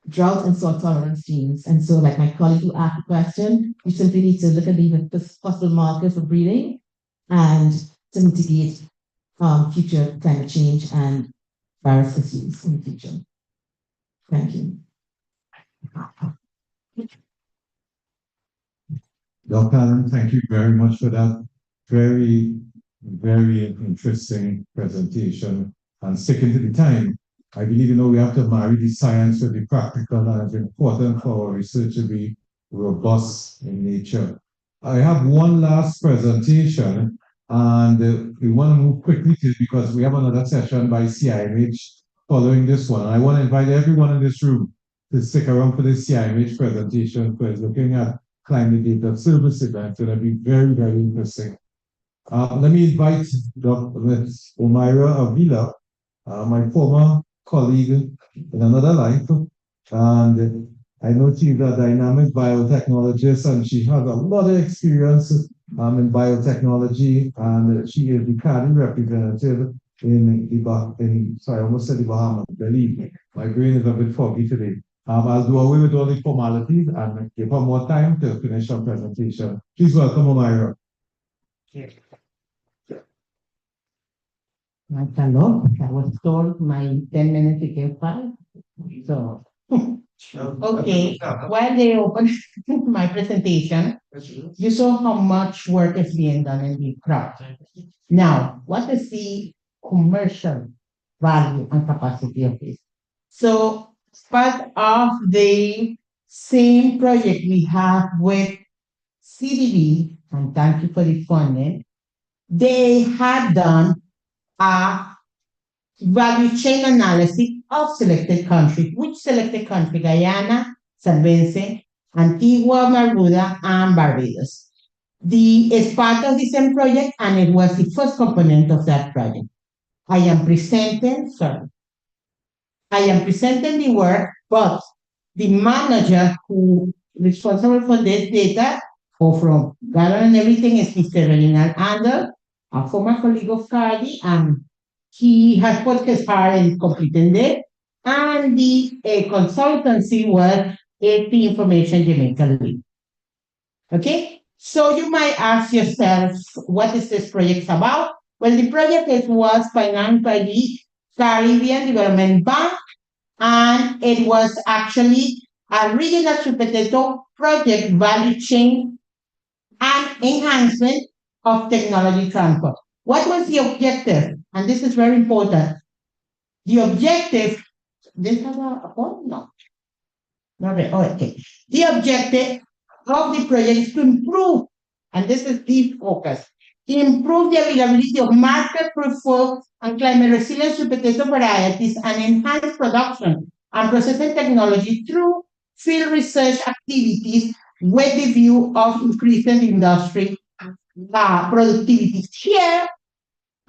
drought and salt tolerance genes. And so, like my colleague who asked the question, we simply need to look at the possible markers for breeding and to mitigate future climate change and virus issues in the future. Thank you. Dr. Allen, thank you very much for that very, very interesting presentation and sticking to the time. I believe, we have to marry the science with the practical, and it's important for our research to be robust in nature. I have one last presentation, and we want to move quickly to because we have another session by CIMH following this one. I want to invite everyone in this room to stick around for this CIMH presentation because looking at climate data service events, it'll be very, very interesting. Let me invite Dr. Omaira Avila, my former colleague in another life, and I know she's a dynamic biotechnologist and she has a lot of experience in biotechnology, and she is the CARDI representative sorry, I almost said the Bahamas, believe. My brain is a bit foggy today. I'll do away with all the formalities and give her more time to finish her presentation. Please welcome Omaira. Hello, I was told my 10 minutes to get 5. So, okay, while they open my presentation, you saw how much work is being done in the craft. Now, what is the commercial value and capacity of this? So, part of the same project we have with CDB, and thank you for the funding, they had done a value chain analysis of selected countries. Which selected country? Guyana, St. Vincent, Antigua, Barbuda, and Barbados. It's part of the same project, and it was the first component of that project. I am presenting the work, but the manager who is responsible for this data, or from Ghana and everything, is Mr. Reginald Andel, a former colleague of CARDI, and he has put his heart in completing it. And the consultancy was AP Information Jamaica League. Okay, so you might ask yourself, what is this project about? Well, the project was financed by the Caribbean Development Bank, and it was actually a regional sweet potato project value chain and enhancement of technology transfer. What was the objective? and this is very important. The objective, this has a point? No. Not really. Oh, okay. The objective of the project is to improve, and this is the focus, improve the availability of market-proof food and climate-resilient sweet potato varieties and enhance production and processing technology through field research activities with the view of increasing the industry productivity. Here,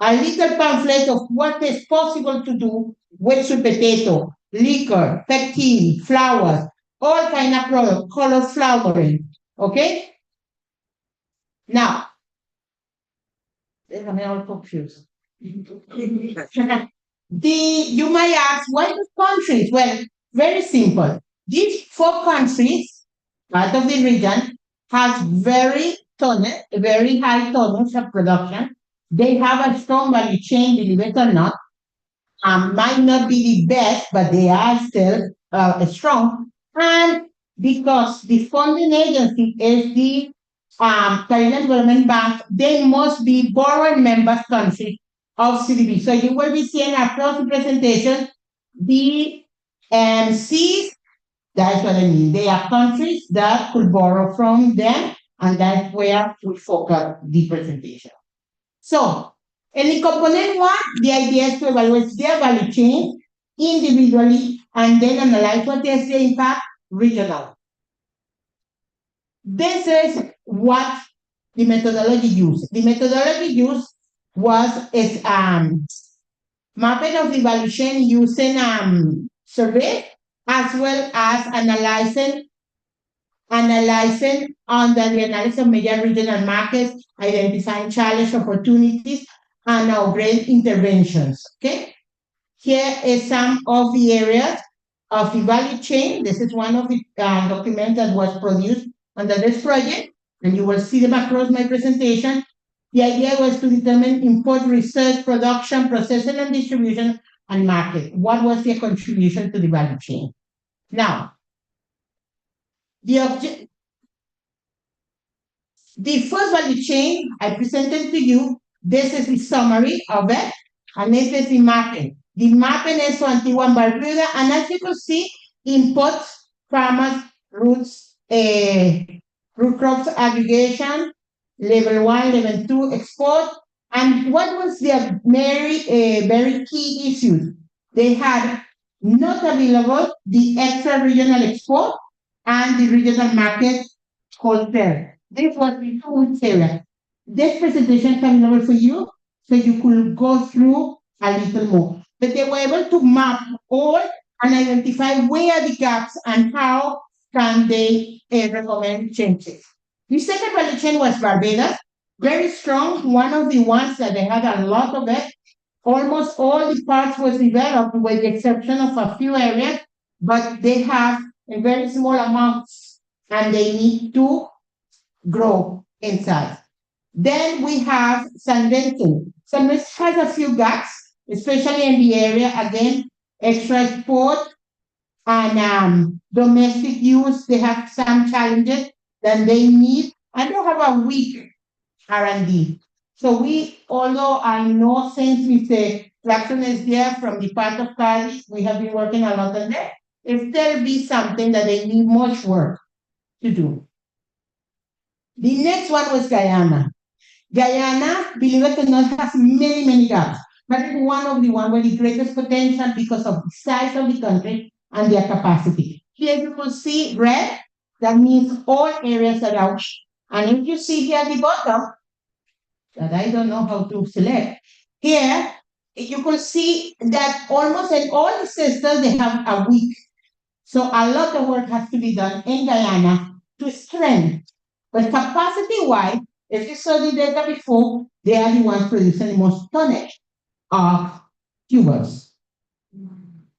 a little pamphlet of what is possible to do with sweet potato, liquor, pectin, flowers, all kind of products, color flowering. Okay? Now, I'm all confused. You might ask, why the countries? Well, very simple. These 4 countries, part of the region, has very high tonnage of production. They have a strong value chain, believe it or not. Might not be the best, but they are still strong. And because the funding agency is the Caribbean Development Bank, they must be borrowing member countries of CDB. So you will be seeing across the presentation the Cs. That's what I mean. They are countries that could borrow from them, and that's where we focus the presentation. So, in the component 1, the idea is to evaluate their value chain individually and then analyze what is the impact regional. This is what the methodology used. The methodology used is mapping of the value chain using survey, as well as analyzing under the analysis of major regional markets, identifying challenge opportunities, and our great interventions. Okay, here is some of the areas of the value chain. This is one of the documents that was produced under this project, and you will see them across my presentation. The idea was to determine import, research, production, processing, and distribution, and market. What was their contribution to the value chain? Now, the first value chain I presented to you, this is the summary of it, and this is the mapping. The mapping is for Antigua and Barbuda, and as you can see, inputs, farmers, roots, root crops aggregation, level 1, level 2, export, and what was their very key issues? They had not available the extra regional export and the regional market wholesale. This was the 2 areas. This presentation is available for you, so you could go through a little more. But they were able to map all and identify where are the gaps and how can they recommend changes. The second value chain was Barbados, very strong, one of the ones that they had a lot of it. Almost all the parts was developed with the exception of a few areas, but they have a very small amounts and they need to grow in size. Then we have San Vincent. San Vincent has a few gaps, especially in the area, again, extra export and domestic use. They have some challenges that they need, and they have a weak R&D. So although I know since Mr. Jackson is there from the part of Cali, we have been working a lot on that. It still be something that they need much work to do. The next one was Guyana. Guyana, believe it or not, has many, many gaps, but it's one of the ones with the greatest potential because of the size of the country and their capacity. Here you will see red, that means all areas that are, and if you see here at the bottom, that I don't know how to select, here you can see that almost in all the systems they have a weak. So a lot of work has to be done in Guyana to strengthen. But capacity-wise, if you saw the data before, they are the ones producing the most tonnage of tubers.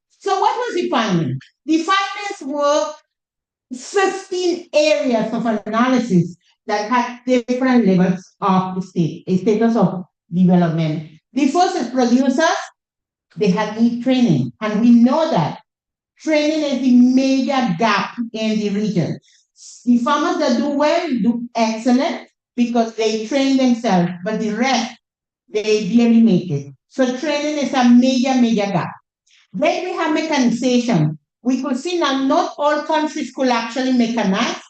So what was the finding? The findings were 15 areas of analysis that had different levels of status of development. The first is producers, they had need training, and we know that training is the major gap in the region. The farmers that do well do excellent because they train themselves, but the rest, they barely make it. So training is a major gap. Then we have mechanization. We could see now not all countries could actually mechanize,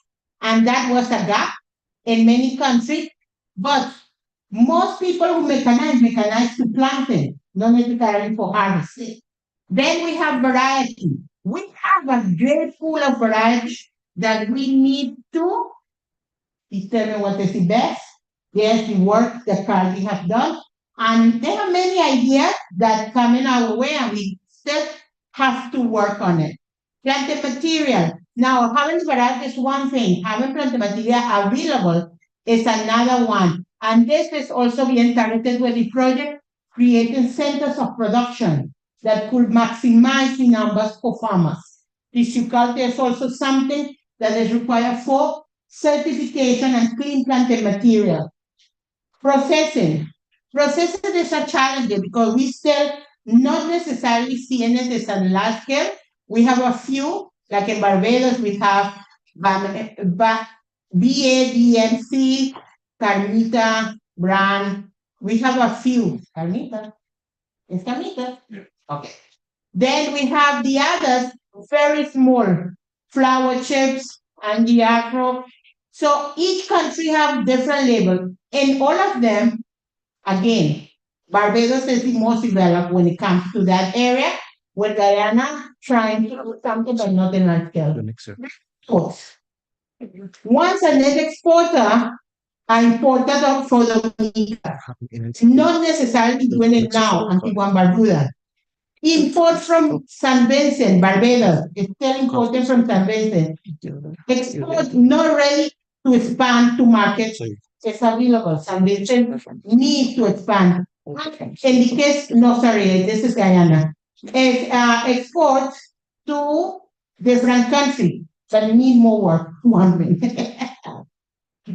and that was a gap in many countries, but most people who mechanize to planting, not necessarily for harvesting. Then we have variety. We have a great pool of variety that we need to determine what is the best. Yes, the work that Carly has done. And there are many ideas that come in our way, and we still have to work on it. Planted material. Now, having variety is one thing. Having planted material available is another one. And this is also being targeted with the project, creating centers of production that could maximize the numbers for farmers. Tissue culture is also something that is required for certification and clean planted material. Processing. Processing is a challenge because we still not necessarily seeing it as a large scale. We have a few, like in Barbados, we have BADMC, Carmita, Brand. We have a few. Carmita. Is Carmita? Yeah. Okay. Then we have the others, very small, flour chips and the agro. So each country have different labels. And all of them, again, Barbados is the most developed when it comes to that area, with Guyana trying to do something but not in large scale. Once a net exporter, I imported up for the not necessarily doing it now, Antigua and Barbuda. Import from San Vincent, Barbados, is still imported from San Vincent. Export not ready to expand to markets. It's available. San Vincent need to expand. In the case, no, sorry, this is Guyana. It's export to different countries, but need more work. 1 minute.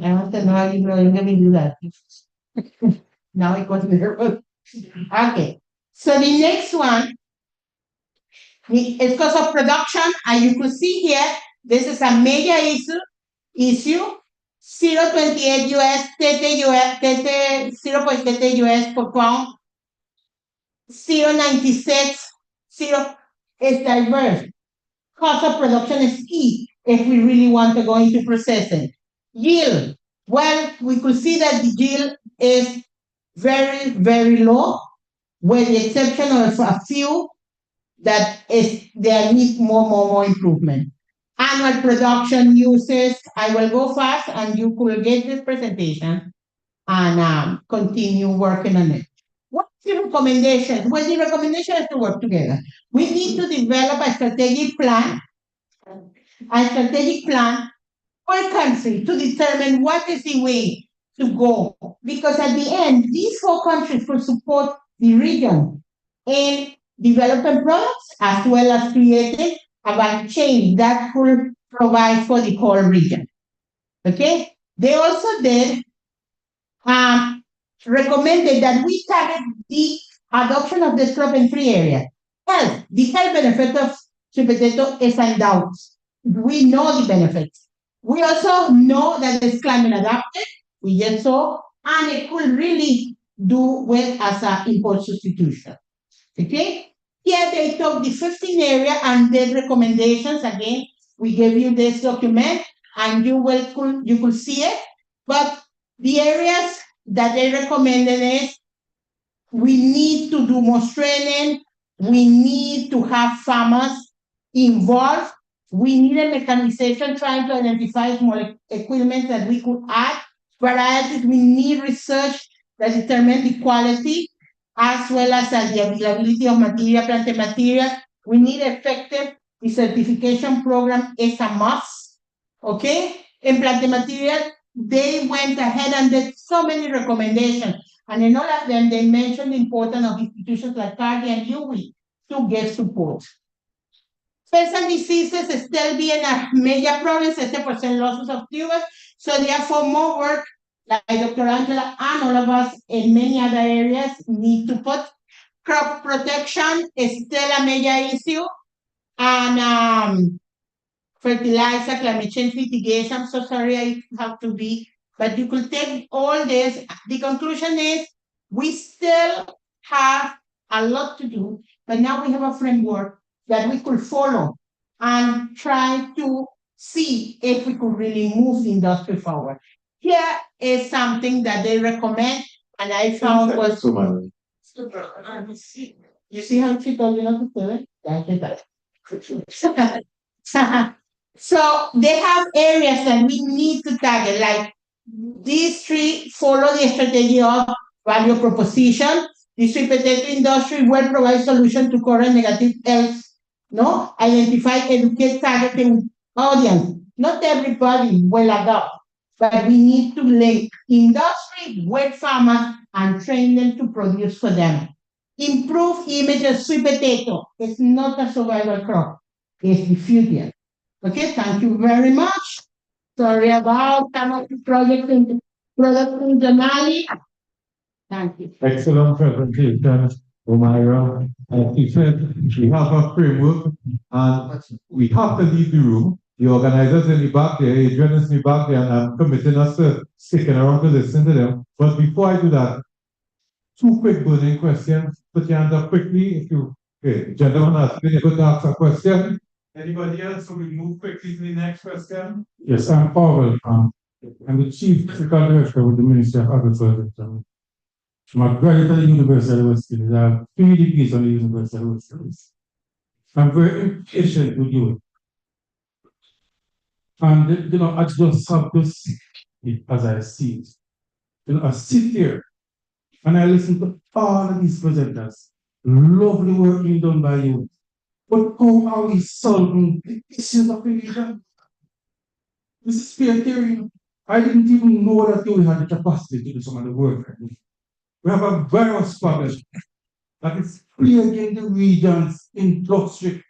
I want to know how you're going to do that. Now it was nervous. Okay. So the next one is cost of production, and you could see here, this is a major issue. 0.28 US, 0.30 US per pound, 0.96, 0 is diverse. Cost of production is key if we really want to go into processing. Yield, well, we could see that the yield is very low, with the exception of a few that is there need more improvement. Annual production uses, I will go fast and you could get this presentation and continue working on it. What's the recommendation? Well, the recommendation is to work together. We need to develop a strategic plan per country to determine what is the way to go. Because at the end, these 4 countries will support the region in developing products as well as creating a value chain that will provide for the whole region. Okay? They also did recommended that we target the adoption of this crop in 3 areas. Health, the health benefit of sweet potato is undoubted. We know the benefits. We also know that it's climate adapted. We just saw, and it could really do well as an import substitution. Okay? Here they took the 15 area and did recommendations. Again, we gave you this document and you could see it. But the areas that they recommended is we need to do more training. We need to have farmers involved. We need a mechanization trying to identify small equipment that we could add. Varieties, we need research that determine the quality as well as the availability of material, planted material. We need effective, the certification program is a must, okay? In planted material, they went ahead and did so many recommendations. And in all of them, they mentioned the importance of institutions like CARDI and UWI to give support. Pests and diseases is still being a major problem, 60% losses of tubers. So therefore, more work like Dr. Angela and all of us in many other areas need to put. Crop protection is still a major issue. And fertilizer, climate change mitigation, I'm so sorry I have to be, but you could take all this. The conclusion is we still have a lot to do, but now we have a framework that we could follow and try to see if we could really move the industry forward. Here is something that they recommend, and I found was super. You see how she told you not to do it? That's it. So they have areas that we need to target, like these three follow the strategy of value proposition. The sweet potato industry will provide solution to current negative health. No, identify, educate, targeting audience. Not everybody will adopt, but we need to link industry with farmers and train them to produce for them. Improve image of sweet potato. It's not a survival crop. It's the future. Okay, thank you very much. Sorry about some of the projects in Jamali. Thank you. Excellent presentation, Omaira. As you said, we have a framework and we have to leave the room. The organizers in the back there, Adrian is in the back there, and I'm committing us to sticking around to listen to them. But before I do that, two quick burning questions. Put your hand up quickly if you, okay, gentlemen, asking you to ask a question. Anybody else? So we move quickly to the next question. Yes, I'm Pavel. I'm the Chief Technical Director with the Ministry of Agriculture. From a graduate at the University of West Indies. I have 3 degrees on the University of West Indies. I'm very impatient to do it. And, I just have to see it as I see it. I sit here and I listen to all of these presenters. Lovely work being done by you. But how are we solving the issues of religion? This is fair theory. I didn't even know that you had the capacity to do some of the work. We have a virus problem that is plaguing the regions in industry.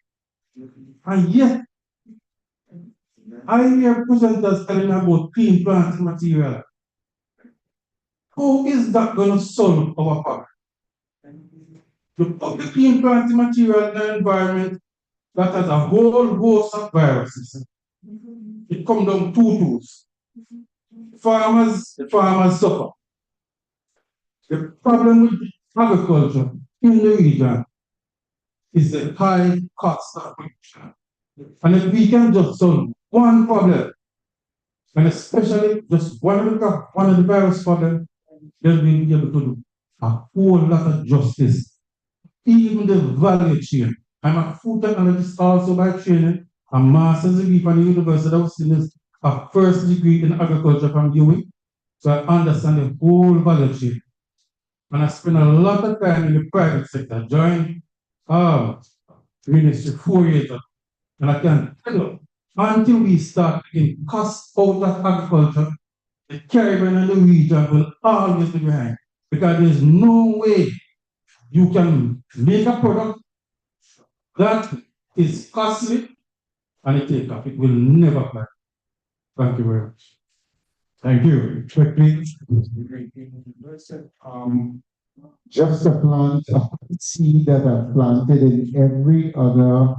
And yet, I hear presenters telling about clean plant material. How is that going to solve our problem? To put the clean plant material in an environment that has a whole host of viruses. It comes down two tools. The farmers suffer. The problem with agriculture in the region is the high cost of production. And if we can just solve one problem, and especially just one of the virus problems, then we'll be able to do a whole lot of justice. Even the value chain. I'm a food technologist also by training, a master's degree from the University of West Indies, a first degree in agriculture from UWI. So I understand the whole value chain. And I spent a lot of time in the private sector, joined ministry 4 years ago. And I can tell you, until we start taking costs out of agriculture, the Caribbean and the region will always be behind. Because there's no way you can make a product that is costly and it take off. It will never fly. Thank you very much. Thank you. Quickly. Just a plant, a seed that I've planted in every other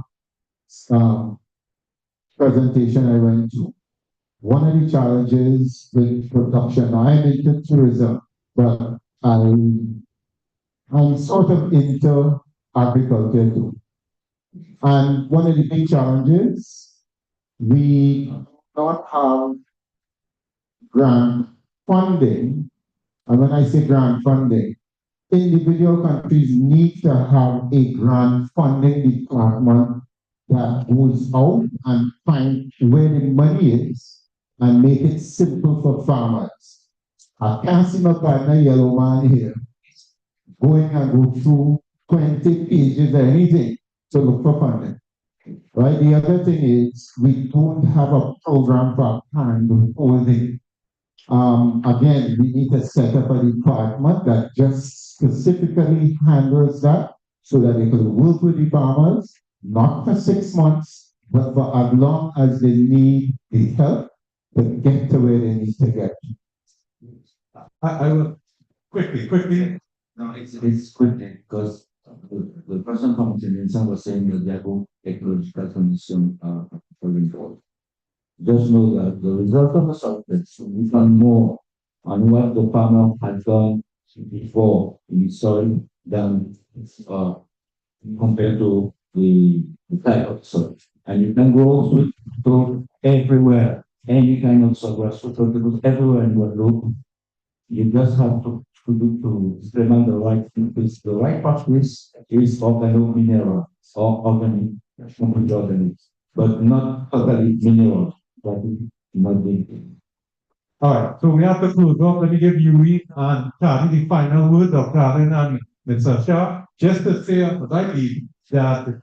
presentation I went to. One of the challenges with production, I'm into tourism, but I'm sort of into agriculture too. And one of the big challenges, we do not have grant funding. And when I say grant funding, individual countries need to have a grant funding department that goes out and find where the money is and make it simple for farmers. I can't see my partner yellow man here going and go through 20 pages or anything to look for funding. Right? The other thing is we don't have a program for hand holding. Again, we need to set up a department that just specifically handles that so that they could work with the farmers, not for 6 months, but for as long as they need the help to get to where they need to get. I will quickly. No, it's quickly because the person from Vincent was saying that they are going ecological condition for just know that the result of a substance will depend more on what the farmer has done before in the soil than compared to the type of soil. And you can grow to everywhere, any kind of soil, because everywhere in the loop, you just have to implement the right things. The right practice is organic mineral or organic, organic, but not totally mineral. That is not the All right, so we have to close off. Let me give Yuri and Tani the final word of Karen and Mr. Shah. Just to say, I believe that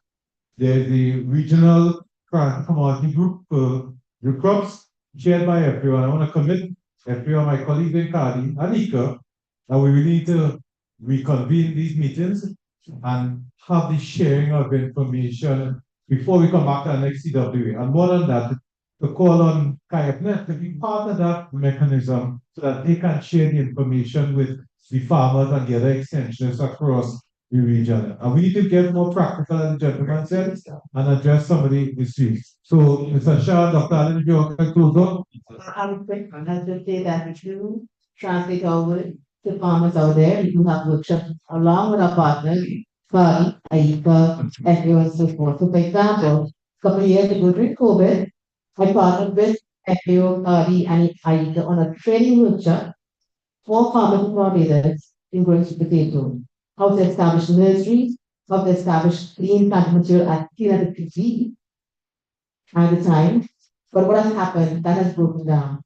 there's the regional commodity group, the crops shared by everyone. I want to commit everyone, my colleagues in Kadi, Anika, that we really need to reconvene these meetings and have the sharing of information before we come back to the next CWA. And more than that, to call on KayakNet to be part of that mechanism so that they can share the information with the farmers and the other extensions across the region. And we need to get more practical, as the gentleman said, and address some of the issues. So, Mr. Shah, Dr. Allen, if you can close up. I'm quick, I have to say that we do translate our work to farmers out there. We do have workshops along with our partners, FARI, AICA, FAO, and so forth. So, for example, a couple of years ago during COVID, I partnered with FAO, FARI, and AICA on a training workshop for farmers and farmers in growing sweet potato. How to establish nurseries, how to establish clean plant material at 300 feet at the time. But what has happened, that has broken down.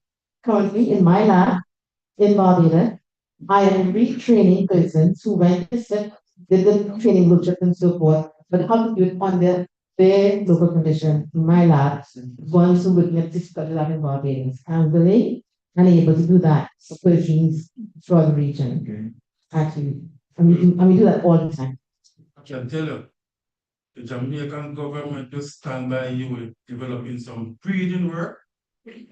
Currently, in my lab in Barbados, I am retraining persons who went to sit, did the training workshop and so forth, but how to do it under their local condition. In my lab, ones who working at difficult lab in Barbados. I'm willing and able to do that for persons throughout the region. Actually, and we do that all the time. I can tell you, the Jamaican government will stand by you with developing some breeding work.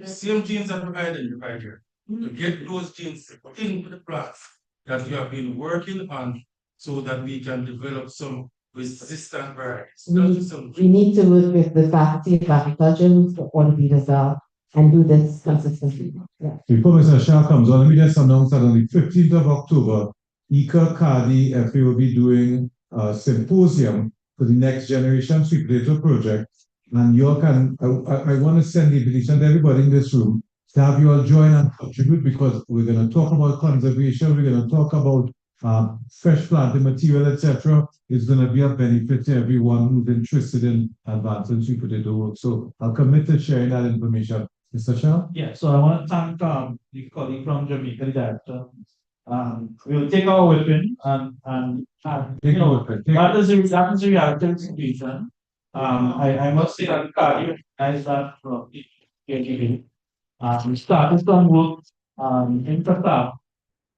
Same genes that we identified here. To get those genes into the plants that we have been working on so that we can develop some resistant varieties. We need to work with the Faculty of Agriculture for all the leaders and do this consistently. Yeah. Before Mr. Shah comes on, let me just announce that on the 15th of October, ICA, Kadi, FA will be doing a symposium for the Next Generation Sweet Potato Project. And you all can, I want to send the invitation to everybody in this room to have you all join and contribute, because we're going to talk about conservation, we're going to talk about fresh planting material, etc. It's going to be a benefit to everyone who's interested in advancing sweet potato work. So I'll commit to sharing that information. Mr. Shah? Yeah, so I want to thank the colleague from Jamaica, the director. We'll take our weapon and you know, that is the reality of the situation. I must say that Kadi recognized that from the KGB. We started some work in Qatar.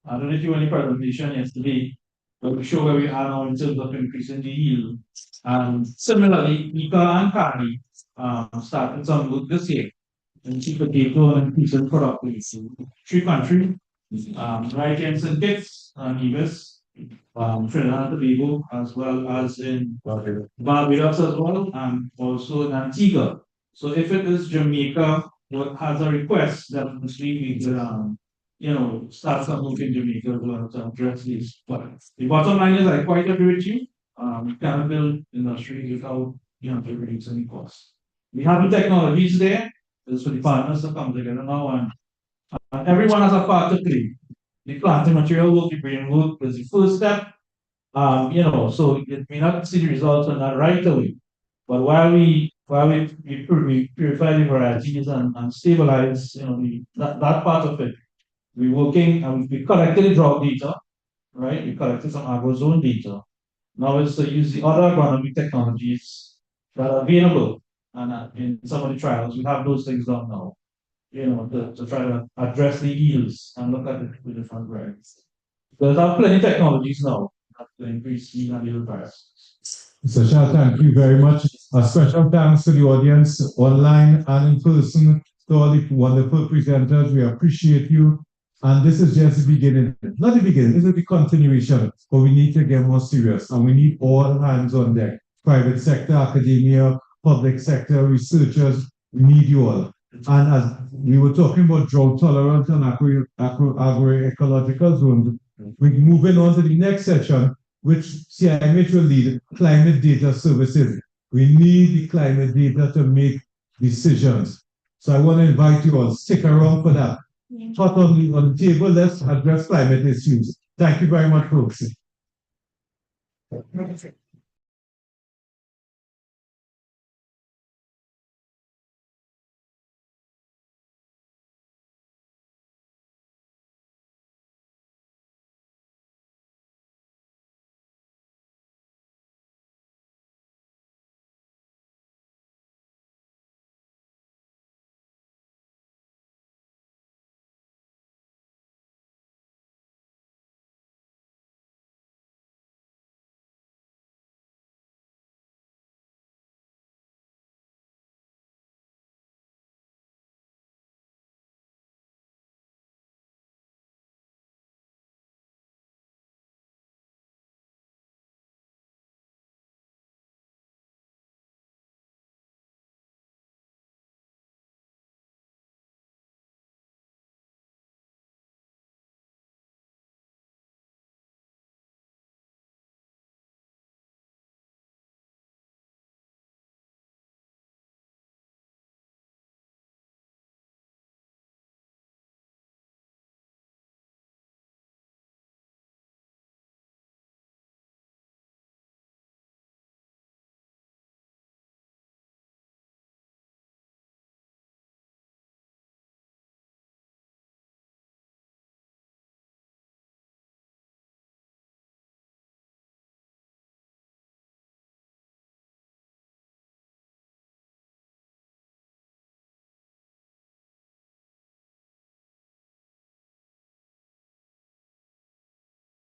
I don't know if you were in the presentation yesterday, but we show where we are now in terms of increasing the yield. Similarly, Nika and Kadi started some work this year in sweet potato and increasing productivity. 3 countries, right here in St. Kitts and Nevis, Trinidad and Tobago, as well as in Barbados as well, and also in Antigua. So if it is Jamaica what has a request, that we could you know, start some work in Jamaica to address this. But the bottom line is I quite agree with you. We can't build industry without, you know, reducing any costs. We have the technologies there. It's for the partners to come together now, and everyone has a part to play. The planting material work, the brain work is the first step. You know, so it may not see the results on that right away. But while we purify the varieties and stabilize, you know, that part of it, we're working and we collected the drought data, right? We collected some agrozone data. Now it's to use the other agronomic technologies that are available. And in some of the trials, we have those things done now, you know, to try to address the yields and look at it with different varieties. There's plenty of technologies now to increase yield and yield varieties. Mr. Shah, thank you very much. A special thanks to the audience online and in person, to all the wonderful presenters. We appreciate you. And this is just the beginning. Not the beginning, this is the continuation. But we need to get more serious and we need all hands on deck. Private sector, academia, public sector, researchers, we need you all. And as we were talking about drought tolerance and agroecological zones, we're moving on to the next session, which CIMH will lead, climate data services. We need the climate data to make decisions. So I want to invite you all, stick around for that. Thought on the table, let's address climate issues. Thank you very much, folks.